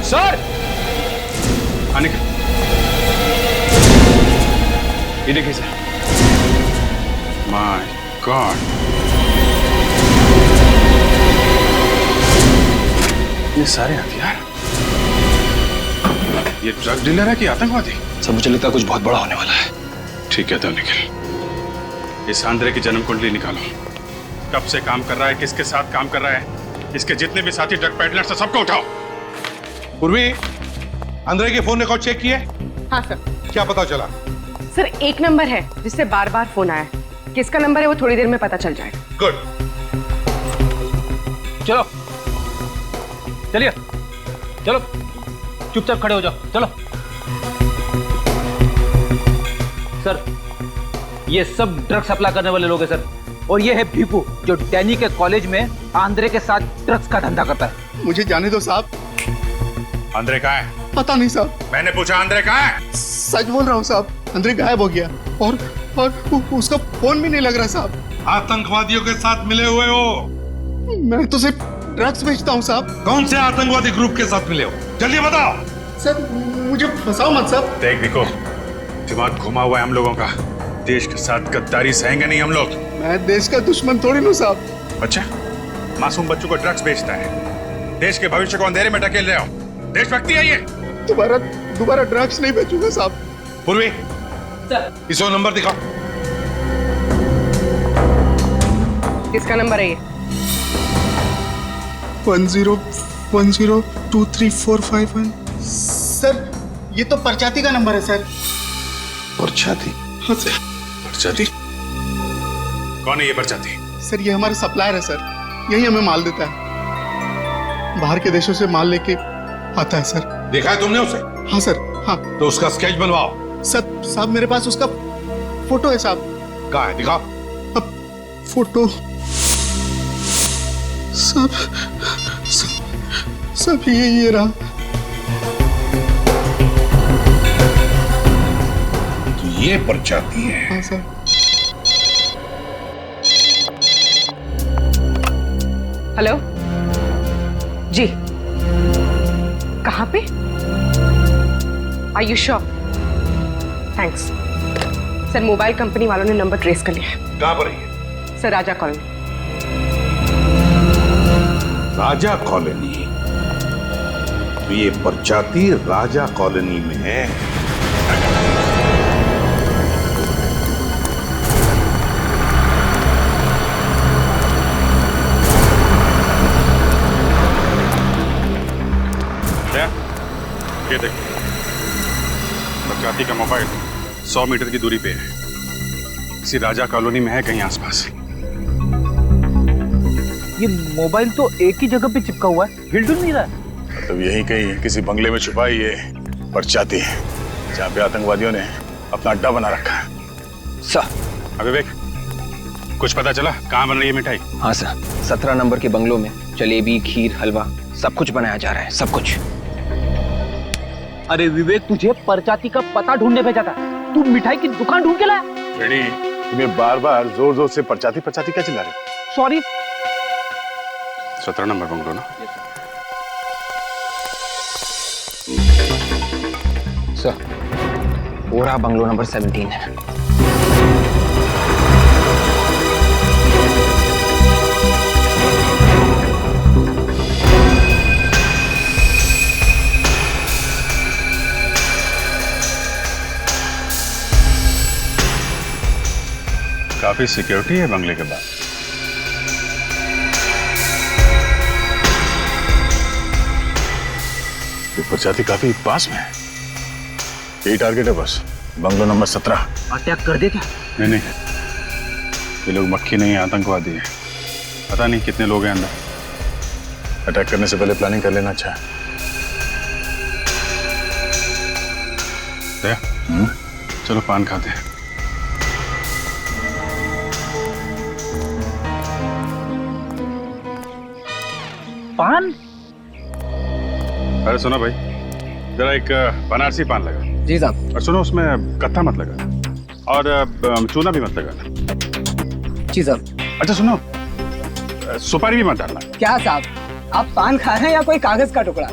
सर आने के ये देखिए सर। माय गॉड, ये सारे हथियार, ये ड्रग डीलर है कि आतंकवादी? सब मुझे लगता है कुछ बहुत बड़ा होने वाला है। ठीक है तो निखिल, इस आंद्रे की जन्म कुंडली निकालो। कब से काम कर रहा है, किसके साथ काम कर रहा है, इसके जितने भी साथी ड्रग पेडलर्स हैं सबको उठाओ। पूर्वी, आंद्रे के फोन रिकॉर्ड चेक किए? हाँ सर। क्या पता चला? सर एक नंबर है जिससे बार बार फोन आया, किसका नंबर है वो थोड़ी देर में पता चल जाएगा। गुड। चलो चलिए, चलो चुपचाप खड़े हो जाओ, चलो। सर ये सब ड्रग सप्लाई करने वाले लोग हैं सर, और ये है भीपू जो डैनी के कॉलेज में आंद्रे के साथ ड्रग्स का धंधा करता है। मुझे जाने दो साहब। आंद्रे कहाँ है? पता नहीं साहब। मैंने पूछा आंद्रे कहाँ है? सच बोल रहा हूँ साहब, आंद्रे गायब हो गया और उसका फोन भी नहीं लग रहा साहब। आतंकवादियों के साथ मिले हुए हो? मैं तो सिर्फ ड्रग्स बेचता हूँ साहब। कौन से आतंकवादी ग्रुप के साथ मिले हो? जल्दी बताओ। सर मुझे फंसाओ मत साहब। देख देखो, दिमाग घुमा हुआ है हम लोगों का। देश के साथ गद्दारी सहेंगे नहीं हम लोग। मैं देश का दुश्मन थोड़ी हूँ साहब। अच्छा, मासूम बच्चों को ड्रग्स बेचता है, देश के भविष्य को अंधेरे में ढकेल रहे हो। देशभक्ति है ये? दोबारा ड्रग्स नहीं बेचूंगा साहब। पूर्वी, इसको नंबर दिखाओ। किसका नंबर है ये? 10102345 सर, ये तो परचाती का नंबर है सर। परचाती? हाँ सर। परचाती? कौन है ये परचाती? सर ये हमारा सप्लायर है सर, यही हमें माल देता है, बाहर के देशों से माल लेके आता है सर। देखा है तुमने उसे? हाँ सर, हाँ। तो उसका स्केच बनवाओ। सर साहब मेरे पास उसका फोटो है साहब। कहाँ है, दिखाओ। अब फोटो सब ये रहा। तो ये परचाती है? हाँ सर। हेलो जी, कहाँ पे? Are you sure? Thanks sir. Mobile company वालों ने नंबर ट्रेस कर लिया है। कहाँ पर है? सर राजा कॉलोनी। राजा कॉलोनी? तो ये परचाती राजा कॉलोनी में है। ये देख, परचाती का मोबाइल 100 मीटर की दूरी पे है, इसी राजा कॉलोनी में है कहीं आसपास। ये मोबाइल तो एक ही जगह पे चिपका हुआ है, हिल नहीं रहा है। मतलब यही कहीं किसी बंगले में छुपा ही ये परचाती है, जहाँ पे आतंकवादियों ने अपना अड्डा बना रखा है। सर विवेक, कुछ पता चला कहाँ बन रही है मिठाई? हाँ सर, 17 नंबर के बंगलों में जलेबी, खीर, हलवा सब कुछ बनाया जा रहा है, सब कुछ। अरे विवेक, तुझे परचाती का पता ढूंढने भेजा था, तू मिठाई की दुकान ढूंढ के लाया। रेडी, तुम्हें बार बार जोर जोर से परचाती परचाती क्या चिल्ला रहे हो? सॉरी। 17 नंबर बंगलो ना? सर वो रहा बंगलो नंबर 17 है। काफी सिक्योरिटी है बंगले के बाद। ये परचाती काफी पास में है। यही टारगेट है बस, बंगलो नंबर 17। अटैक कर दे क्या? नहीं, ये लोग मक्खी नहीं है, आतंकवादी है। पता नहीं कितने लोग हैं अंदर। अटैक करने से पहले प्लानिंग कर लेना अच्छा है। चलो पान खाते हैं। पान? अरे सुनो भाई, जरा एक बनारसी पान लगा। जी साहब। और सुनो, उसमें कत्था मत लगा और चूना भी मत लगाना। जी साहब। अच्छा सुनो, सुपारी भी मत डालना। क्या साहब, आप पान खा रहे हैं या कोई कागज का टुकड़ा?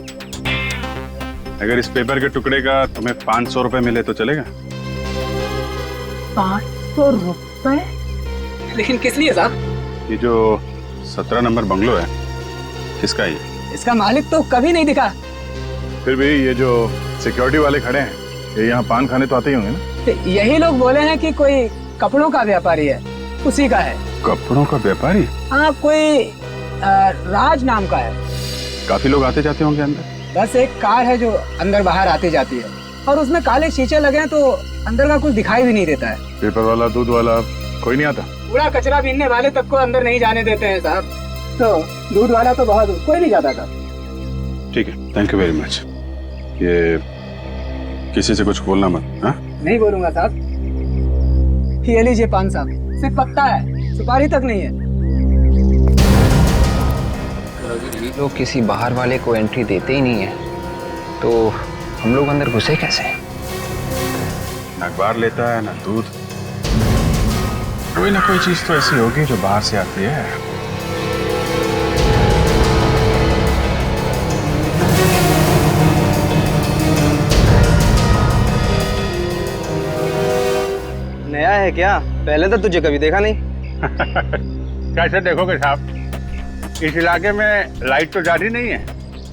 अगर इस पेपर के टुकड़े का तुम्हें 500 रुपए मिले तो चलेगा? 500 रुपए? लेकिन किस लिए साहब? ये जो 17 नंबर बंगलो है, किसका है ये? इसका मालिक तो कभी नहीं दिखा। फिर भी ये जो सिक्योरिटी वाले खड़े हैं, ये यहाँ पान खाने तो आते ही होंगे ना? तो यही लोग बोले हैं कि कोई कपड़ों का व्यापारी है, उसी का है। कपड़ों का व्यापारी? हाँ, कोई राज नाम का है। काफी लोग आते जाते होंगे अंदर? बस एक कार है जो अंदर बाहर आती जाती है, और उसमें काले शीशे लगे हैं तो अंदर का कुछ दिखाई भी नहीं देता है। पेपर वाला, दूध वाला कोई नहीं आता? कूड़ा कचरा बीनने वाले तक को अंदर नहीं जाने देते हैं साहब। तो दूध वाला तो बहुत, कोई नहीं जाता था। ठीक है, थैंक यू वेरी मच। ये किसी से कुछ बोलना मत। हाँ, नहीं बोलूंगा साहब। ये लीजिए पान साहब, सिर्फ पत्ता है, सुपारी तक नहीं है। ये लोग किसी बाहर वाले को एंट्री देते ही नहीं है, तो हम लोग अंदर घुसे कैसे? ना अखबार लेता है ना दूध, कोई ना कोई चीज तो ऐसी होगी जो बाहर से आती है। नया है क्या? पहले तो तुझे कभी देखा नहीं। कैसे देखोगे साहब, इस इलाके में लाइट तो ज्यादा नहीं है,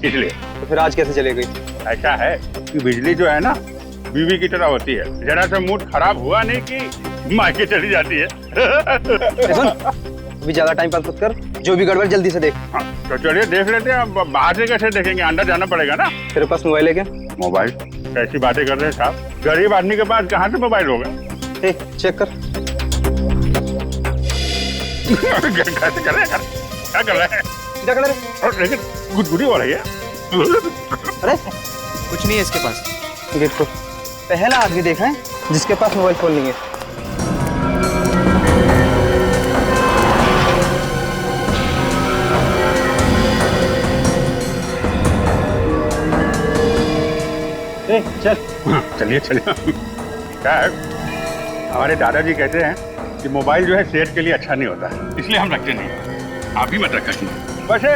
इसलिए। तो फिर आज कैसे चली गई? ऐसा है कि बिजली जो है ना, बीवी की तरह होती है, जरा सा मूड खराब हुआ नहीं कि मायके चली जाती है। अभी ज्यादा टाइम पास मत कर, जो भी गड़बड़ जल्दी से देख। हाँ, तो चलिए देख लेते हैं। अब बाहर से कैसे देखेंगे, अंदर जाना पड़ेगा ना। तेरे पास मोबाइल है क्या? मोबाइल? कैसी बातें कर रहे हैं साहब, गरीब आदमी के पास कहाँ से मोबाइल होगा? चेक कर। कैसे कर रहे हैं, क्या कर रहे हैं? लेकिन गुदगुदी हो रही है। अरे कुछ नहीं है इसके पास। गेट खोल। पहला आदमी देखा है जिसके पास मोबाइल फोन नहीं है। चल चलिए चलिए। क्या है, हमारे दादाजी कहते हैं कि मोबाइल जो है सेहत के लिए अच्छा नहीं होता, इसलिए हम रखते नहीं। आप भी मत रखिए। वैसे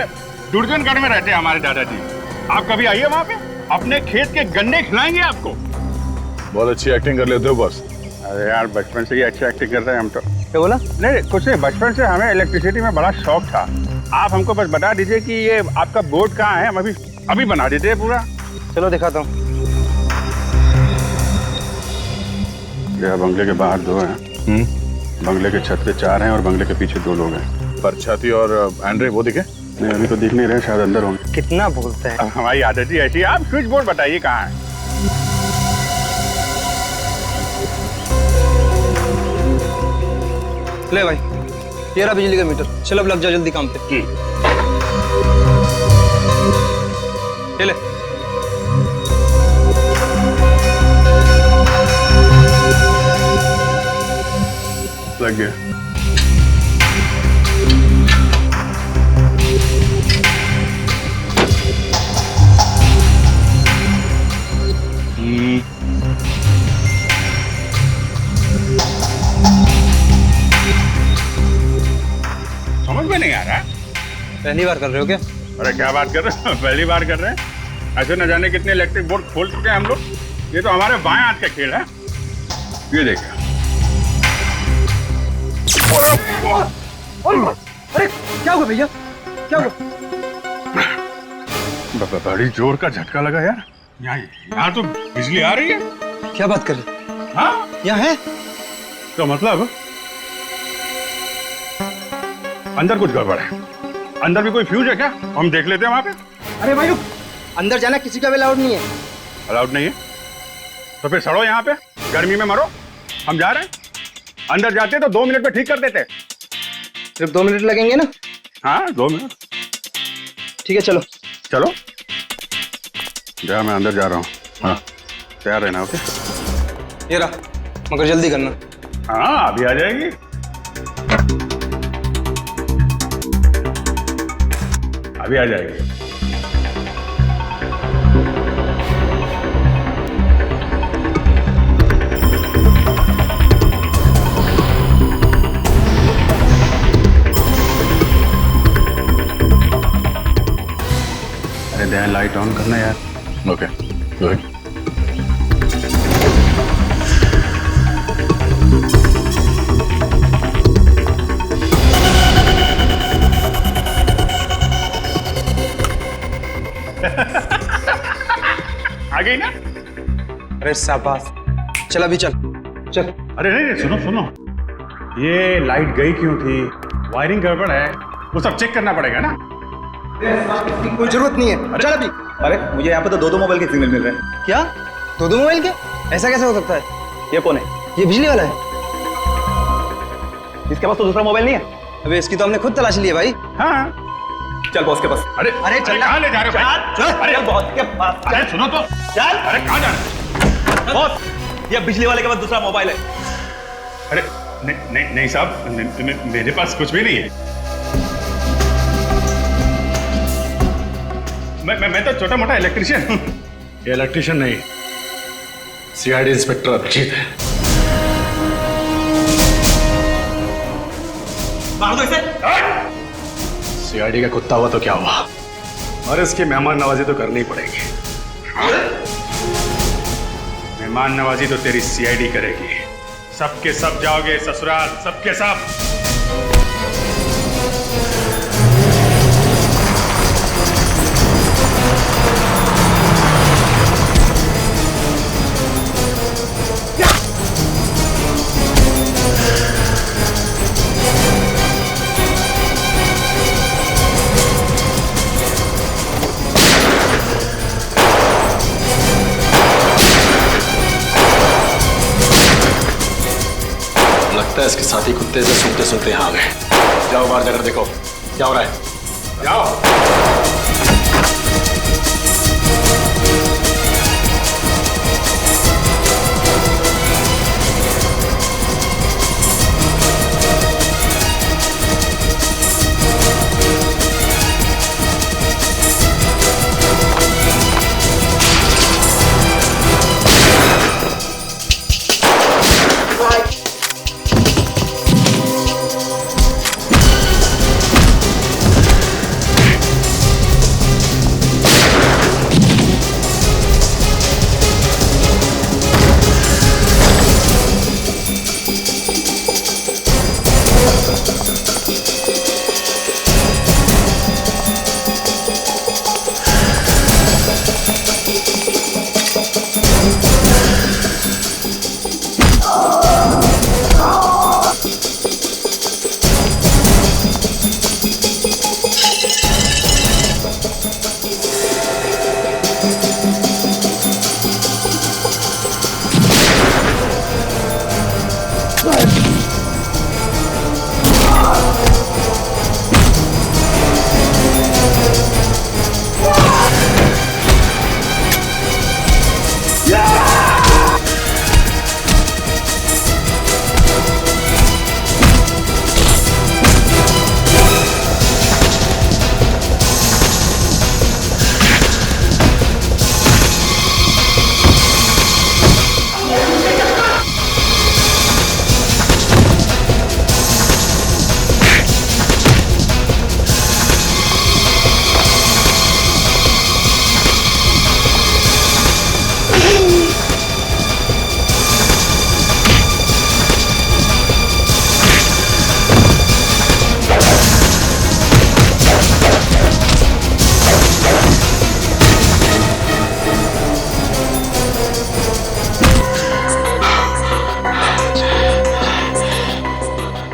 दुर्जनगढ़ में रहते हैं हमारे दादाजी, आप कभी आइए वहाँ पे, अपने खेत के गन्ने खिलाएंगे आपको। बहुत अच्छी एक्टिंग कर लेते हो बॉस। अरे यार, बचपन से ही अच्छी एक्टिंग करते हैं हम तो। क्या बोला? नहीं कुछ नहीं, बचपन से हमें इलेक्ट्रिसिटी में बड़ा शौक था। आप हमको बस बता दीजिए कि ये आपका बोर्ड कहाँ है, हम अभी बना देते हैं पूरा। चलो दिखाता हूँ। बंगले के बाहर 2 हैं, बंगले के छत पे 4 हैं और बंगले के पीछे 2 लोग हैं। पर छाती और एंड्रे वो दिखे? नहीं, अभी तो दिख नहीं रहे, शायद अंदर होंगे। कितना बोलते हैं। हमारी आदत ही ऐसी है। आप स्विच बोर्ड बताइए कहाँ है। ले भाई, ये रहा बिजली का मीटर। चलो अब लग जाओ जल्दी काम पे। ये ले। लग गया। समझ में नहीं आ रहा। पहली बार कर रहे हो क्या? अरे क्या बात कर रहे हो, पहली बार कर रहे हैं। ऐसे न जाने कितने इलेक्ट्रिक बोर्ड खोल चुके हैं हम लोग। ये तो हमारे बाएं हाथ का खेल है। ये देखिए। अरे क्या हुआ भैया, क्या हुआ? बड़ी जोर का झटका लगा यार। यहाँ तो बिजली आ रही है। क्या बात कर रहे? हाँ, यहाँ है तो मतलब अंदर कुछ गड़बड़ है। अंदर भी कोई फ्यूज है क्या? हम देख लेते हैं वहां पे। अरे भाई रुक, अंदर जाना किसी का भी अलाउड नहीं है। अलाउड नहीं है तो फिर सड़ो यहाँ पे, गर्मी में मरो। हम जा रहे हैं, अंदर जाते तो 2 मिनट में ठीक कर देते। सिर्फ 2 मिनट लगेंगे ना? हाँ 2 मिनट। ठीक है चलो। चलो जा, मैं अंदर जा रहा हूँ। हाँ तैयार रहना। ओके ये रहा, मगर जल्दी करना। हाँ अभी आ जाएगी। अभी आ जाएगी। अरे ध्यान, लाइट ऑन करना यार। Okay good. आ गई ना? अरे शाबाश, चल अभी चल चल। अरे नहीं, सुनो सुनो, ये लाइट गई क्यों थी? वायरिंग गड़बड़ है, वो सब चेक करना पड़ेगा ना। कोई जरूरत नहीं है, चल अभी। अरे मुझे यहाँ पे तो दो मोबाइल के सिग्नल मिल रहे हैं। क्या? दो मोबाइल के? ऐसा कैसे हो सकता है? ये कौन है? ये बिजली वाला है। इसके पास तो दूसरा मोबाइल नहीं है। अबे इसकी तो हमने खुद तलाश ली है भाई। हाँ चल बॉस के पास। अरे चल, कहाँ ले जा रहे हो भाई? चल अरे बॉस के पास। अरे सुनो तो, चल। अरे कहाँ जा रहे हो? बॉस, ये बिजली वाले के पास दूसरा मोबाइल है। अरे नहीं साहब, मेरे पास कुछ भी नहीं है। मैं तो छोटा मोटा इलेक्ट्रिशियन हूँ। ये इलेक्ट्रिशियन नहीं, सीआईडी इंस्पेक्टर अभिजीत है। मार दो इसे। सीआईडी का कुत्ता हुआ तो क्या हुआ, और इसकी मेहमान नवाजी तो करनी पड़ेगी। मेहमान नवाजी तो तेरी सीआईडी करेगी। सबके सब जाओगे ससुराल, सबके सब। लगता है इसके साथी कुत्ते से सुनते सुनते यहाँ आ गए। जाओ बाहर जाकर देखो क्या हो रहा है। जाओ।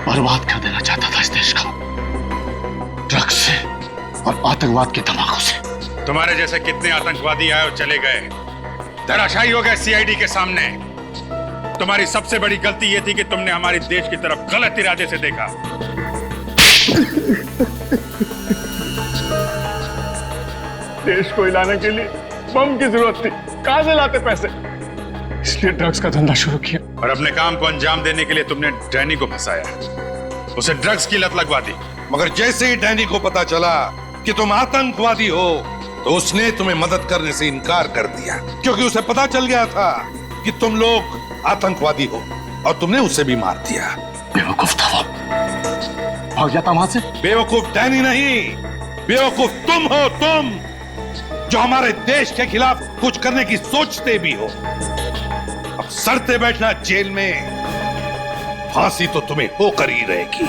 बर्बाद कर देना चाहता था इस देश को, ड्रग्स से और आतंकवाद के धमाकों से। तुम्हारे जैसे कितने आतंकवादी आए और चले गए, धराशायी हो गए सीआईडी के सामने। तुम्हारी सबसे बड़ी गलती यह थी कि तुमने हमारे देश की तरफ गलत इरादे से देखा। देश को हिलाने के लिए बम की जरूरत थी, कहां से लाते पैसे? इसलिए ड्रग्स का धंधा शुरू किया। और अपने काम को अंजाम देने के लिए तुमने डैनी को फंसाया, उसे ड्रग्स की लत लगवा दी। मगर जैसे ही डैनी को पता चला कि तुम आतंकवादी हो, तो उसने तुम्हें मदद करने से इनकार कर दिया, क्योंकि उसे पता चल गया था कि तुम लोग आतंकवादी हो, और तुमने उसे भी मार दिया। बेवकूफ था वो, भाग जाता वहां से। बेवकूफ डैनी नहीं, बेवकूफ तुम हो, तुम जो हमारे देश के खिलाफ कुछ करने की सोचते भी हो। अब सड़ते बैठना जेल में, फांसी तो तुम्हें होकर ही रहेगी।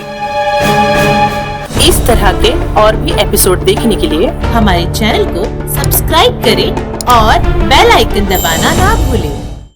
इस तरह के और भी एपिसोड देखने के लिए हमारे चैनल को सब्सक्राइब करें और बेल आइकन दबाना ना भूलें।